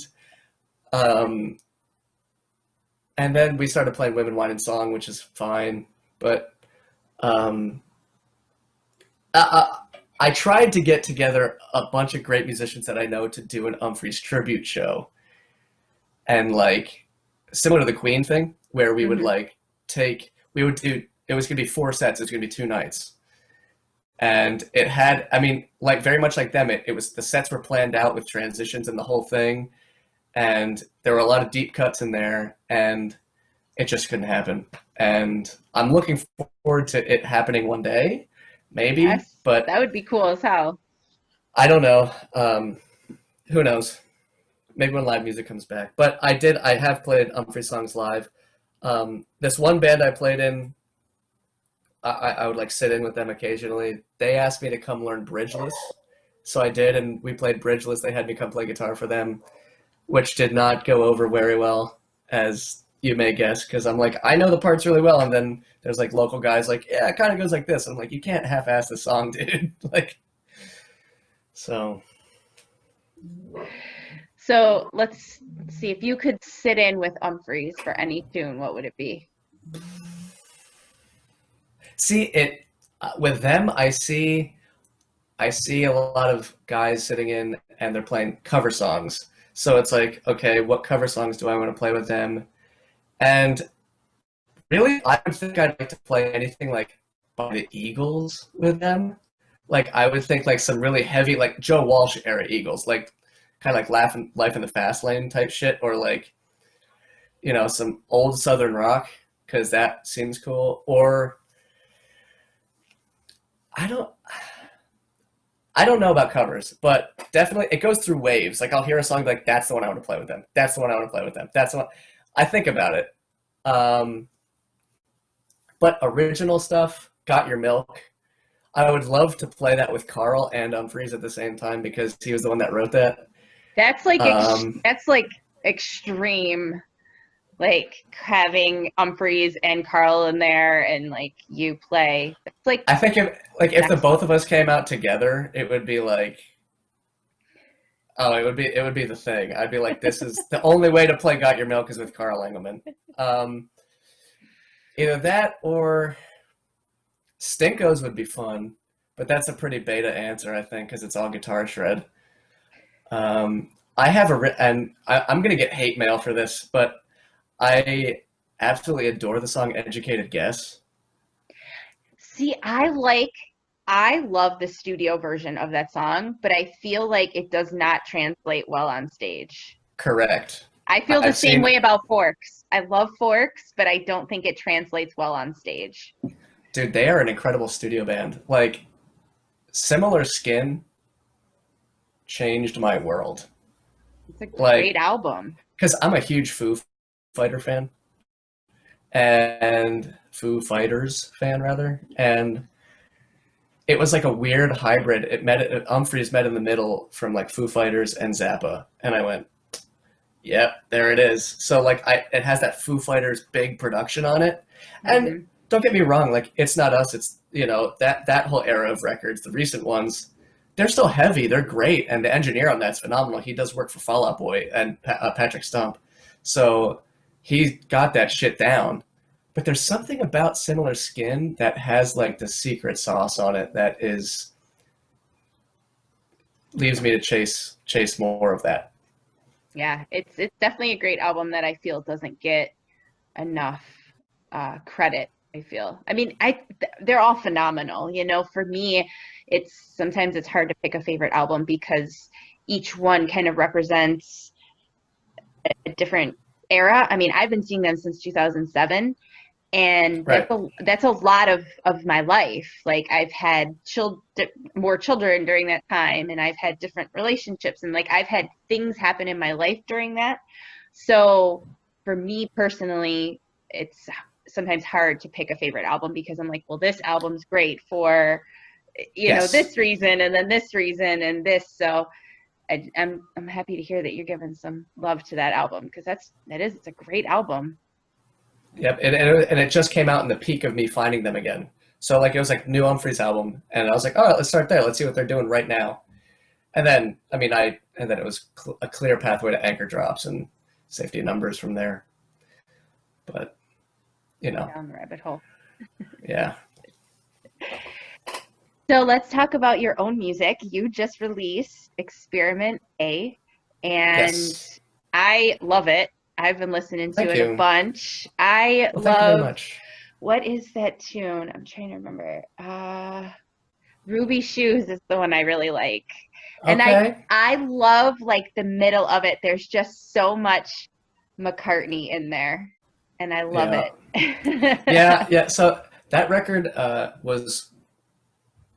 and then we started playing Women, Wine, and Song, which is fine, but I tried to get together a bunch of great musicians that I know to do an Umphrey's tribute show. And like, similar to the Queen thing, where we would like it was going to be 4 sets, it was going to be 2 nights. And it had, I mean, like very much like them, it was, the sets were planned out with transitions and the whole thing. And there were a lot of deep cuts in there, and it just couldn't happen. And I'm looking forward to it happening one day, maybe, Yes, but that would be cool as hell. I don't know. Who knows? Maybe when live music comes back. But I have played Umphrey songs live. This one band I played in, I would like sit in with them occasionally. They asked me to come learn Bridgeless. So I did, and we played Bridgeless. They had me come play guitar for them, which did not go over very well, as you may guess, because I'm like, I know the parts really well, and then there's like local guys like, yeah, it kind of goes like this. And I'm like, you can't half-ass the song, dude. Like, so. So let's see, if you could sit in with Umphrey's for any tune, what would it be? See, it with them, I see a lot of guys sitting in and they're playing cover songs. So it's like, okay, what cover songs do I want to play with them? And really, I would think I'd like to play anything like by the Eagles with them. Like, I would think like some really heavy, like Joe Walsh era Eagles, like kind of like Life in the Fast Lane type shit, or like, you know, some old Southern rock, because that seems cool. Or I don't know about covers, but definitely it goes through waves. Like, I'll hear a song like, that's the one I want to play with them. That's the one I want to play with them. That's the one. I think about it. But original stuff, Got Your Milk. I would love to play that with Carl and Umphrey's at the same time, because he was the one that wrote that. That's like that's like extreme, like having Umphrey's and Carl in there and like you play. It's like, I think if the both of us came out together, it would be like, oh, it would be the thing. I'd be like, this is the only way to play Got Your Milk is with Carl Engelman. Either that or Stinkos would be fun, but that's a pretty beta answer, I think, because it's all guitar shred. I have I'm going to get hate mail for this, but I absolutely adore the song Educated Guess. see, I love the studio version of that song, but I feel like it does not translate well on stage. Correct. I feel the same way about Forks. I love Forks, but I don't think it translates well on stage. Dude, they are an incredible studio band. Like, Similar Skin changed my world. It's a great album. Because I'm a huge Foo Fighter fan. And Foo Fighters fan, rather. And it was like a weird hybrid. Umphrey's met in the middle from like Foo Fighters and Zappa. And I went, yep, there it is. So like it has that Foo Fighters big production on it. And don't get me wrong, like It's Not Us, it's, you know, that whole era of records, the recent ones, they're still heavy, they're great, and the engineer on that's phenomenal. He does work for Fall Out Boy and Patrick Stump. So he got that shit down. But there's something about Similar Skin that has like the secret sauce on it that leaves me to chase more of that. Yeah, it's definitely a great album that I feel doesn't get enough credit. I feel. I mean, they're all phenomenal. You know, for me, sometimes it's hard to pick a favorite album because each one kind of represents a different era. I mean, I've been seeing them since 2007, and right. that's a lot of my life. Like, I've had more children during that time, and I've had different relationships, and like I've had things happen in my life during that. So for me personally, it's sometimes hard to pick a favorite album because I'm like, well, this album's great for, you know, this reason, and then this reason, and this. So I'm happy to hear that you're giving some love to that album, because it's a great album. Yep, and it just came out in the peak of me finding them again. So like it was like new Umphrey's album, and I was like, all right, let's start there. Let's see what they're doing right now. And then it was a clear pathway to Anchor Drops and Safety Numbers from there. But Down the rabbit hole. Yeah. So let's talk about your own music. You just released Experiment A, and Yes. I love it. I've been listening to Thank it you. a bunch. Thank you very much. What is that tune? I'm trying to remember. Ruby Shoes is the one I really like. And Okay. I love like the middle of it. There's just so much McCartney in there, and I love it. Yeah. So that record was,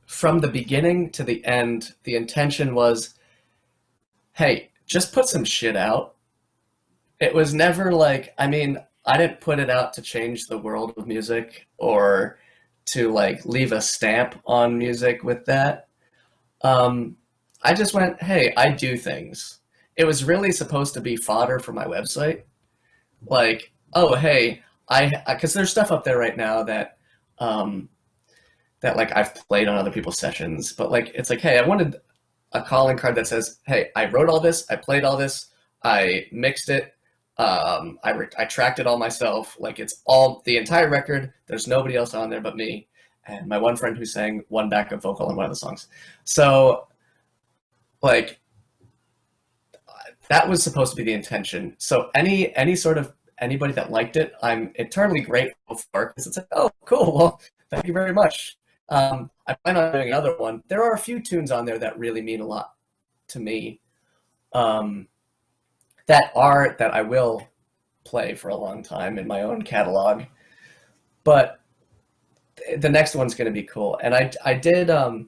from the beginning to the end, the intention was, hey, just put some shit out. It was never like, I didn't put it out to change the world of music or to like leave a stamp on music with that. I just went, hey, I do things. It was really supposed to be fodder for my website. Like, oh, hey, because there's stuff up there right now that like I've played on other people's sessions, but like it's like, hey, I wanted a calling card that says, hey, I wrote all this, I played all this, I mixed it, I tracked it all myself. Like it's all the entire record. There's nobody else on there but me and my one friend who sang one backup vocal on one of the songs. So like that was supposed to be the intention. So any sort of anybody that liked it, I'm eternally grateful for, because it's like, oh, cool. Well, thank you very much. I plan on doing another one. There are a few tunes on there that really mean a lot to me, that I will play for a long time in my own catalog. But the next one's going to be cool. And I did a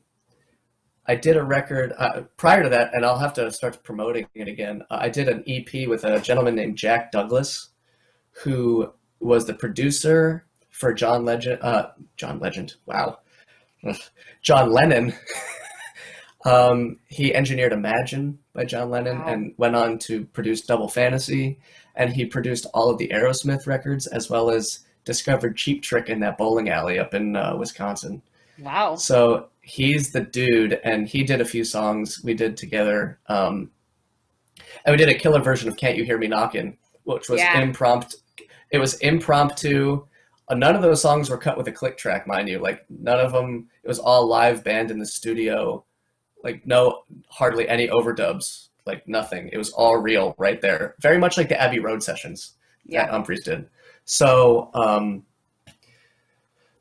record prior to that, and I'll have to start promoting it again. I did an EP with a gentleman named Jack Douglas, who was the producer for John Legend. Wow. John Lennon. He engineered Imagine by John Lennon. Wow. And went on to produce Double Fantasy, and he produced all of the Aerosmith records, as well as discovered Cheap Trick in that bowling alley up in Wisconsin. Wow. So he's the dude, and he did a few songs we did together. And we did a killer version of Can't You Hear Me Knockin', which was impromptu. It was impromptu. None of those songs were cut with a click track, mind you. Like none of them. It was all live band in the studio. Like hardly any overdubs. Like nothing. It was all real right there. Very much like the Abbey Road sessions that Umphrey's did. So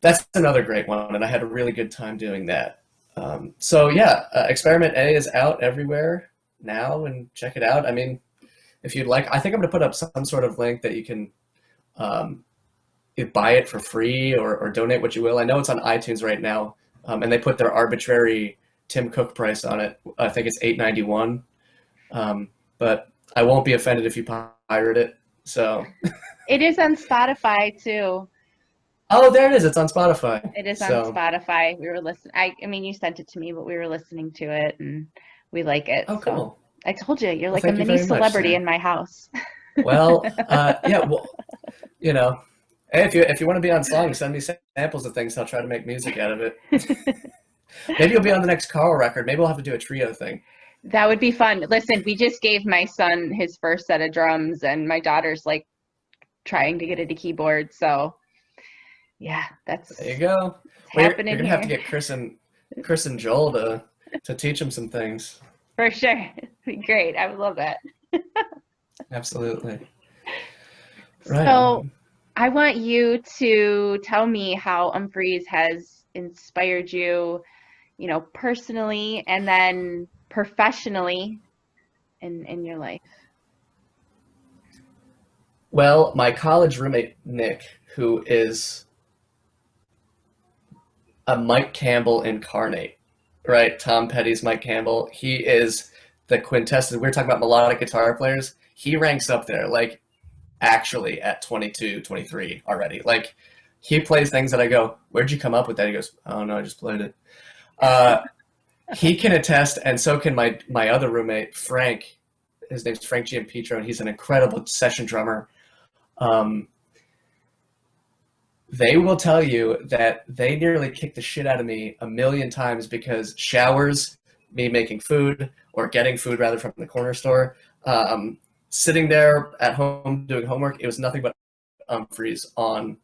that's another great one, and I had a really good time doing that. Experiment A is out everywhere now, and check it out. I mean, if you'd like, I think I'm going to put up some sort of link that you can buy it for free or donate what you will. I know it's on iTunes right now, and they put their arbitrary Tim Cook price on it. I think it's $8.91, but I won't be offended if you pirate it. So it is on Spotify too. Oh, there it is. It's on Spotify. It is on Spotify. We were listening. I mean, you sent it to me, but we were listening to it, and we like it. Oh, cool. I told you, you're like a mini celebrity in my house. Well, hey, if you want to be on songs, send me samples of things. I'll try to make music out of it. Maybe you'll be on the next Carl record. Maybe we'll have to do a trio thing. That would be fun. Listen, we just gave my son his first set of drums, and my daughter's like trying to get into keyboard. So, yeah, there you go. You're gonna have to get Chris and Joel to teach him some things. For sure, it'd be great. I would love that. Absolutely. Right. So, I want you to tell me how Umphrey's has inspired you, personally and then professionally in your life. Well, my college roommate, Nick, who is a Mike Campbell incarnate, right? Tom Petty's Mike Campbell. He is the quintessence. We were talking about melodic guitar players. He ranks up there, like, actually at 22, 23 already. Like, he plays things that I go, where'd you come up with that? He goes, oh, no, I just played it. He can attest, and so can my other roommate, Frank. His name's Frank Giampietro, and he's an incredible session drummer. They will tell you that they nearly kicked the shit out of me a million times because showers, me making food, or getting food rather from the corner store, sitting there at home doing homework, it was nothing but Umphrey's on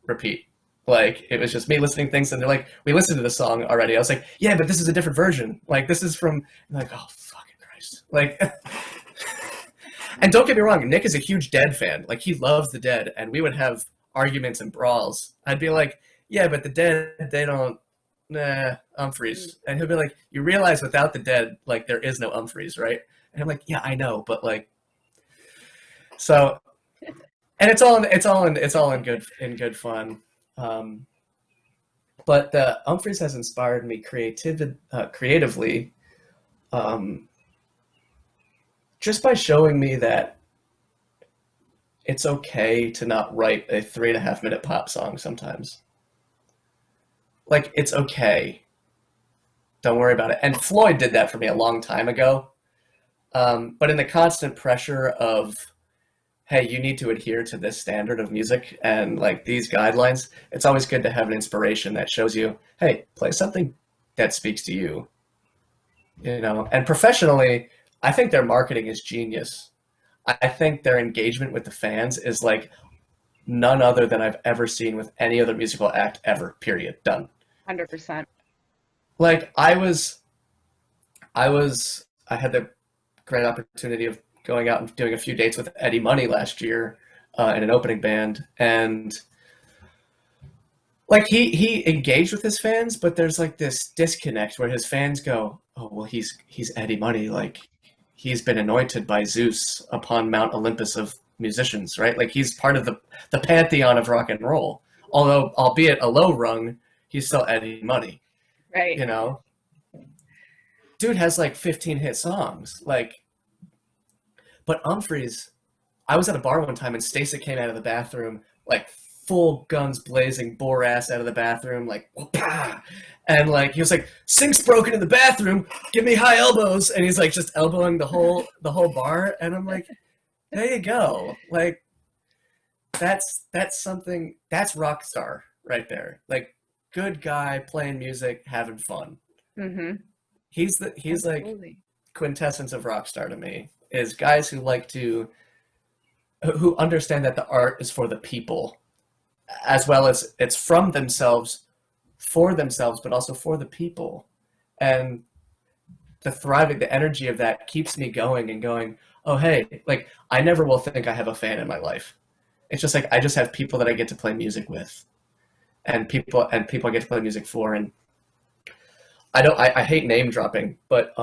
repeat. Like, it was just me listening to things, and they're like, we listened to this song already. I was like, yeah, but this is a different version. Like, this is from, like, oh, fucking Christ. Like, and don't get me wrong, Nick is a huge Dead fan. Like, he loves the Dead, and we would have arguments and brawls. I'd be like, yeah, but the Dead, they don't, Umphrey's. And he'll be like, you realize without the Dead, like, there is no Umphrey's, right? And I'm like, yeah, I know, but like, so, and it's all in good fun. But the Umphrey's has inspired me creatively, just by showing me that it's okay to not write a 3.5-minute pop song sometimes. Like, it's okay. Don't worry about it. And Floyd did that for me a long time ago. But in the constant pressure of, hey, you need to adhere to this standard of music and like these guidelines, it's always good to have an inspiration that shows you, hey, play something that speaks to you. You know, and professionally, I think their marketing is genius. I think their engagement with the fans is like none other than I've ever seen with any other musical act ever, period, done. 100%. Like, I had the great opportunity of going out and doing a few dates with Eddie Money last year in an opening band, and like he engaged with his fans, but there's like this disconnect where his fans go, oh well, he's Eddie Money, like he's been anointed by Zeus upon Mount Olympus of musicians, right? Like, he's part of the pantheon of rock and roll, although albeit a low rung, he's still Eddie Money, Right? You know, dude has like 15 hit songs, like. But Umphrey's, I was at a bar one time and Stacey came out of the bathroom, like full guns blazing, bore ass out of the bathroom, like, whoop-ah! And like, he was like, sink's broken in the bathroom, give me high elbows. And he's like, just elbowing the whole bar. And I'm like, there you go. Like, that's something, that's rock star right there. Like, good guy playing music, having fun. Mm-hmm. He's like quintessence of rock star to me. Is guys who understand that the art is for the people, as well as it's from themselves, for themselves, but also for the people. And the energy of that keeps me going and going, oh, hey, like, I never will think I have a fan in my life. It's just like, I just have people that I get to play music with, and people I get to play music for. And I hate name dropping, but,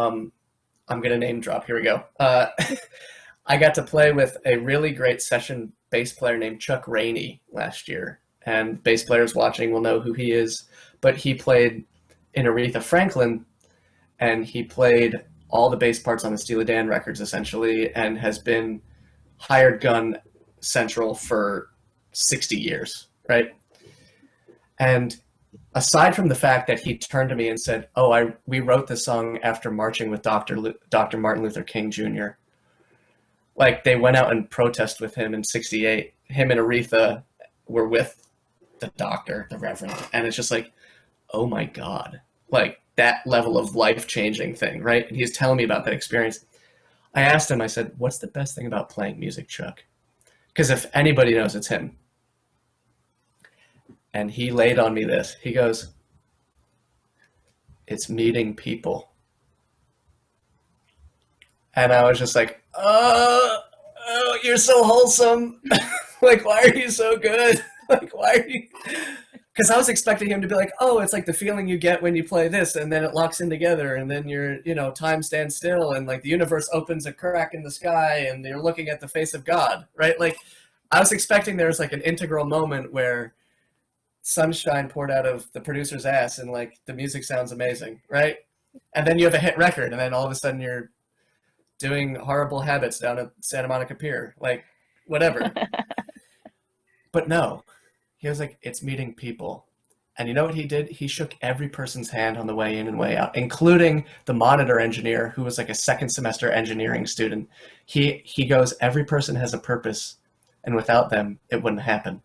I'm going to name drop. Here we go. I got to play with a really great session bass player named Chuck Rainey last year. And bass players watching will know who he is. But he played in Aretha Franklin, and he played all the bass parts on the Steely Dan records, essentially, and has been hired gun central for 60 years, right? And aside from the fact that he turned to me and said, oh, we wrote this song after marching with Dr. Martin Luther King Jr. Like, they went out and protested with him in 68. Him and Aretha were with the doctor, the reverend. And it's just like, oh my God, like that level of life-changing thing, right? And he's telling me about that experience. I asked him, I said, what's the best thing about playing music, Chuck? Because if anybody knows, it's him. And he laid on me this. He goes, it's meeting people. And I was just like, oh, you're so wholesome. Like, why are you so good? Like, why are you? Because I was expecting him to be like, oh, it's like the feeling you get when you play this, and then it locks in together, and then time stands still, and like the universe opens a crack in the sky, and you're looking at the face of God, right? Like, I was expecting there was like an integral moment where sunshine poured out of the producer's ass and like the music sounds amazing, right? And then you have a hit record, and then all of a sudden you're doing Horrible Habits down at Santa Monica Pier, like whatever. But no, he was like, it's meeting people. And you know what he did? He shook every person's hand on the way in and way out, including the monitor engineer, who was like a second semester engineering student. He goes, every person has a purpose, and without them, it wouldn't happen.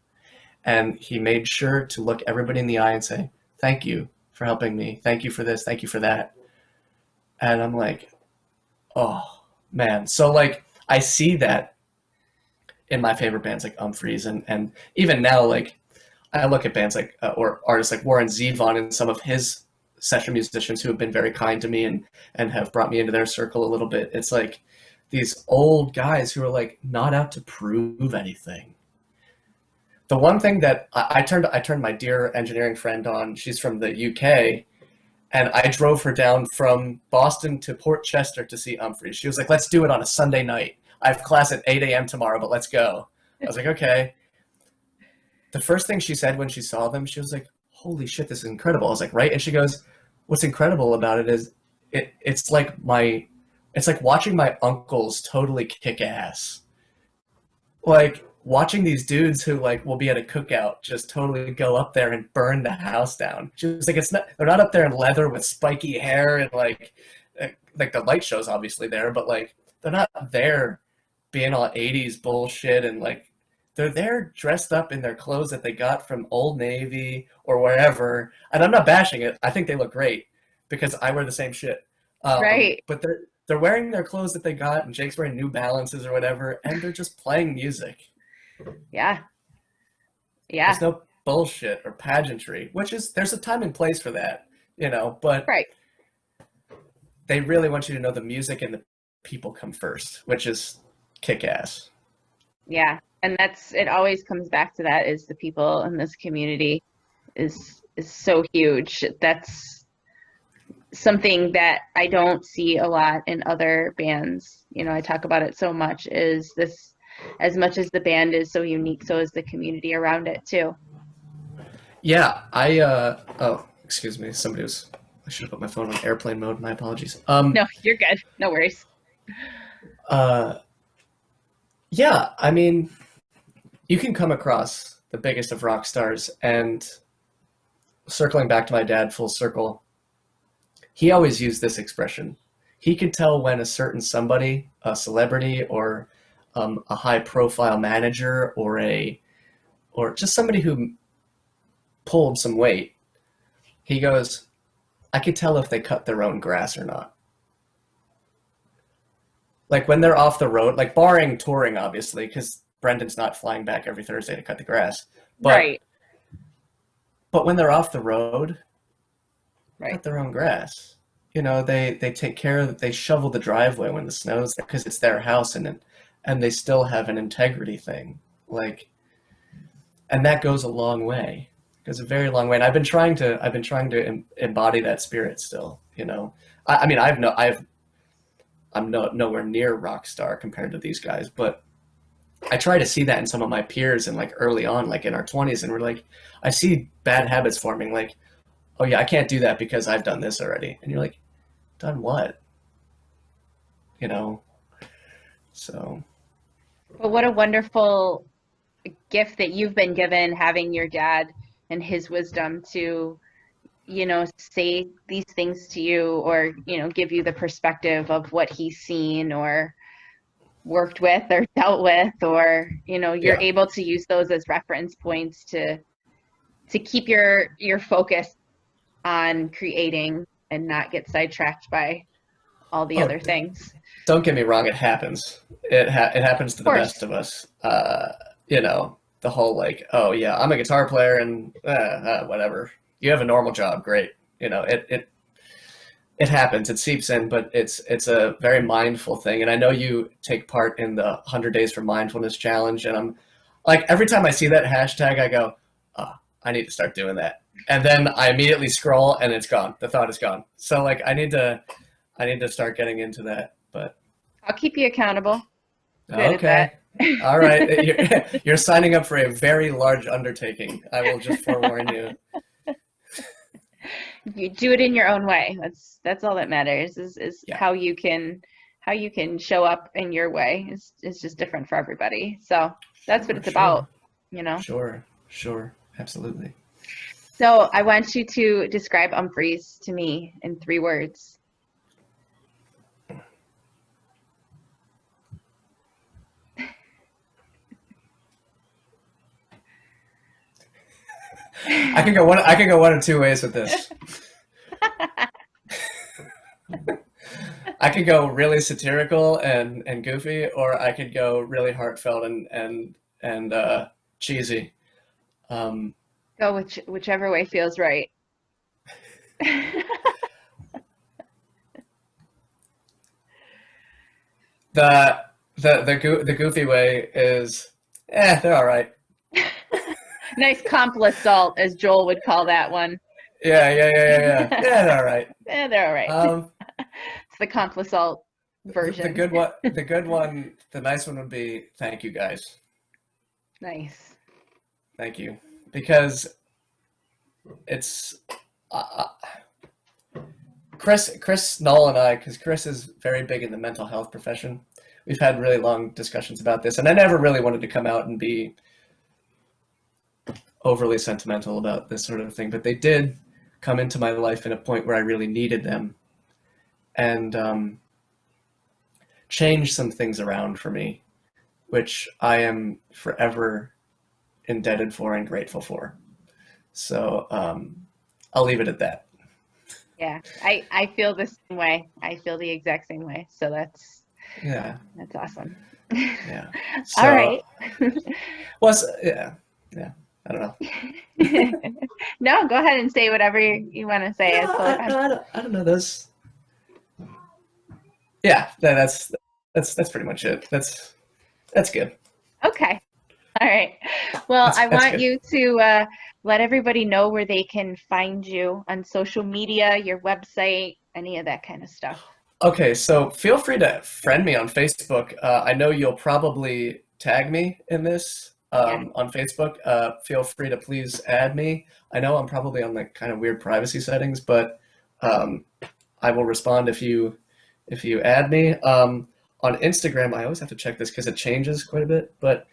And he made sure to look everybody in the eye and say, thank you for helping me. Thank you for this. Thank you for that. And I'm like, oh, man. So, like, I see that in my favorite bands like Umphrey's. And even now, like, I look at bands like, or artists like Warren Zevon and some of his session musicians who have been very kind to me and have brought me into their circle a little bit. It's like these old guys who are like not out to prove anything. The one thing that I turned my dear engineering friend on, she's from the UK, and I drove her down from Boston to Port Chester to see Umphrey. She was like, let's do it on a Sunday night. I have class at 8 a.m. tomorrow, but let's go. I was like, okay. The first thing she said when she saw them, she was like, holy shit, this is incredible. I was like, right? And she goes, what's incredible about it is it's like watching my uncles totally kick ass. Like watching these dudes who like will be at a cookout just totally go up there and burn the house down. She was like, they're not up there in leather with spiky hair and like the light show's obviously there, but like they're not there being all 80s bullshit and like they're there dressed up in their clothes that they got from Old Navy or wherever. And I'm not bashing it. I think they look great because I wear the same shit. Right. But they're wearing their clothes that they got, and Jake's wearing New Balances or whatever, and they're just playing music. Yeah. Yeah. There's no bullshit or pageantry, there's a time and place for that, you know, but right. They really want you to know the music and the people come first, which is kick ass. Yeah. And it always comes back to that, is the people in this community is so huge. That's something that I don't see a lot in other bands. You know, I talk about it so much, is this, as much as the band is so unique, so is the community around it too. Yeah. Oh, excuse me. I should have put my phone on airplane mode. My apologies. No, you're good. No worries. Yeah, I mean, you can come across the biggest of rock stars, and circling back to my dad full circle, he always used this expression. He could tell when a certain somebody, a celebrity or a high profile manager or just somebody who pulled some weight, he goes, I could tell if they cut their own grass or not. Like when they're off the road, like barring touring, obviously, because Brendan's not flying back every Thursday to cut the grass. Right. But when they're off the road, right. cut their own grass. You know, they take care of it. They shovel the driveway when the snow's there because it's their house, and they still have an integrity thing. Like, and that goes a long way. It goes a very long way. And I've been trying to embody that spirit still. You know, I mean, I'm nowhere near rock star compared to these guys, but I try to see that in some of my peers and like early on, like in our 20s, and we're like, I see bad habits forming, like, oh yeah, I can't do that because I've done this already. And you're like, done what? You know? So. But what a wonderful gift that you've been given, having your dad and his wisdom to, you know, say these things to you, or, you know, give you the perspective of what he's seen or worked with or dealt with, or, you know, you're able to use those as reference points to keep your focus on creating and not get sidetracked by all the other things. Don't get me wrong, it happens. It happens to the best of us. You know, the whole like, oh yeah, I'm a guitar player and whatever. You have a normal job, great. You know, it happens, it seeps in, but it's a very mindful thing. And I know you take part in the 100 Days for Mindfulness Challenge, and I'm like, every time I see that hashtag, I go, oh, I need to start doing that. And then I immediately scroll and it's gone. The thought is gone. So like, I need to start getting into that, but. I'll keep you accountable. Okay. All right. You're signing up for a very large undertaking. I will just forewarn you. You do it in your own way. That's all that matters, is how you can show up in your way is just different for everybody. So that's what it's about, you know? Sure. Absolutely. So I want you to describe Umphrey's to me in 3 words. I can go one of 2 ways with this. I could go really satirical and goofy, or I could go really heartfelt and cheesy. Go whichever way feels right. The goofy way is, they're all right. Nice compli salt, as Joel would call that one. Yeah. Yeah, they're all right. Yeah, they're all right. It's the compli salt version. The good one, the nice one would be, thank you guys. Nice. Thank you. Because it's Chris Knoll and I, because Chris is very big in the mental health profession. We've had really long discussions about this, and I never really wanted to come out and be overly sentimental about this sort of thing, but they did come into my life in a point where I really needed them, and change some things around for me, which I am forever indebted for and grateful for. So I'll leave it at that. Yeah, I feel the same way. I feel the exact same way. So that's awesome. Yeah. So, all right. yeah. I don't know. No, go ahead and say whatever you want to say. No, I don't know those. Yeah, that's pretty much it. That's good. Okay. All right. Well, I want good. you to let everybody know where they can find you on social media, your website, any of that kind of stuff. Okay, so feel free to friend me on Facebook. I know you'll probably tag me in this on Facebook. Feel free to please add me. I know I'm probably on the kind of weird privacy settings, but I will respond if you add me. On Instagram, I always have to check this because it changes quite a bit, but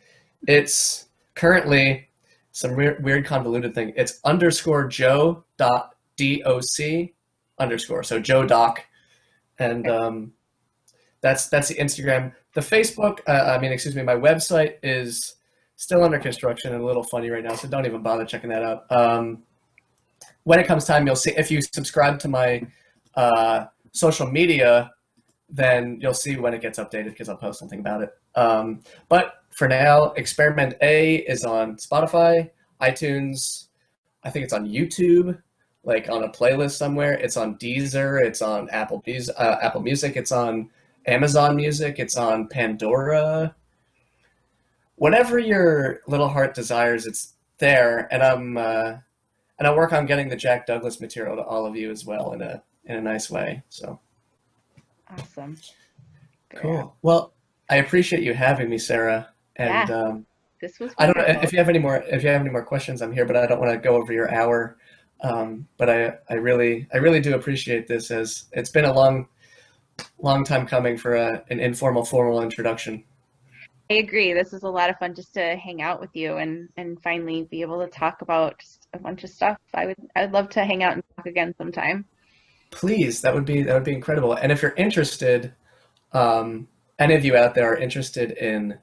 it's currently some weird convoluted thing. It's _Joe.doc _. So Joe Doc. And that's the Instagram. The Facebook, my website is still under construction and a little funny right now, so don't even bother checking that out. When it comes time, you'll see, if you subscribe to my social media, then you'll see when it gets updated because I'll post something about it. But for now, Experiment A is on Spotify, iTunes, I think it's on YouTube, like on a playlist somewhere. It's on Deezer, it's on Apple Music, it's on Amazon Music, it's on Pandora. Whatever your little heart desires, it's there. And I work on getting the Jack Douglas material to all of you as well in a nice way. So awesome. Cool. Well, I appreciate you having me, Sarah. And this was wonderful. I don't know if you have any more questions. I'm here, but I don't want to go over your hour. But I really do appreciate this, as it's been a long time coming for an informal, formal introduction. I agree. This is a lot of fun just to hang out with you and finally be able to talk about just a bunch of stuff. I'd love to hang out and talk again sometime. Please, that would be incredible. And if you're interested, any of you out there are interested in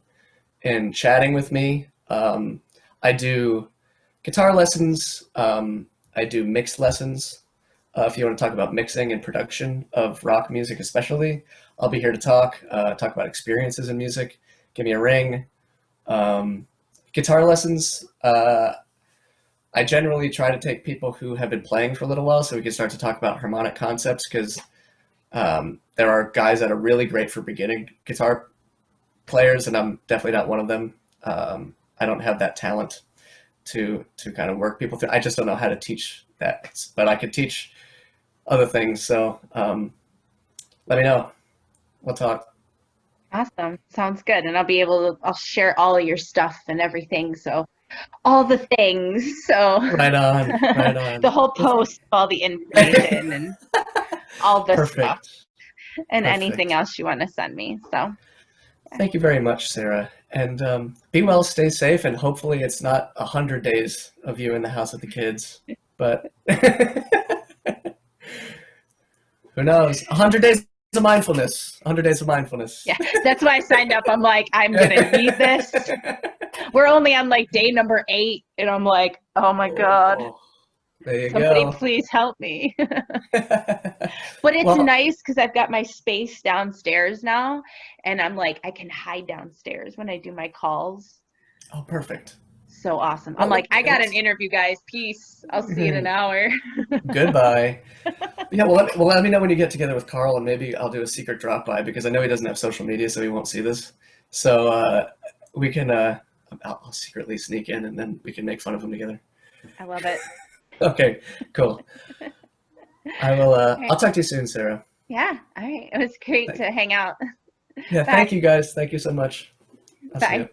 chatting with me, I do guitar lessons. I do mix lessons. If you want to talk about mixing and production of rock music especially, I'll be here to talk about experiences in music. Give me a ring. Guitar lessons, I generally try to take people who have been playing for a little while so we can start to talk about harmonic concepts, because there are guys that are really great for beginning guitar players, and I'm definitely not one of them. I don't have that talent to kind of work people through. I just don't know how to teach that, but I could teach other things. So let me know. We'll talk. Awesome. Sounds good. And I'll share all of your stuff and everything. So all the things. So right on. The whole post, all the information and all the stuff. And anything else you want to send me. So thank you very much, Sarah. And be well, stay safe, and hopefully it's not 100 days of you in the house with the kids. but who knows? 100 days of mindfulness. 100 days of mindfulness. Yeah, that's why I signed up. I'm like, I'm gonna need this. We're only on like day number 8, and I'm like, oh my God. Oh, there you Somebody go. please help me. But it's Well, nice because I've got my space downstairs now, and I'm like, I can hide downstairs when I do my calls. oh, perfect. So awesome. Oh, I'm like, I got thanks. an interview, guys. Peace. I'll see you in an hour. Goodbye. Yeah, well, let me know when you get together with Carl, and maybe I'll do a secret drop by because I know he doesn't have social media, so he won't see this. So we can, I'll secretly sneak in, and then we can make fun of him together. I love it. Okay, cool. I will. Okay. I'll talk to you soon, Sarah. Yeah. All right. It was great to hang out. Yeah, Bye. thank you guys. Thank you so much. I'll see Bye. you.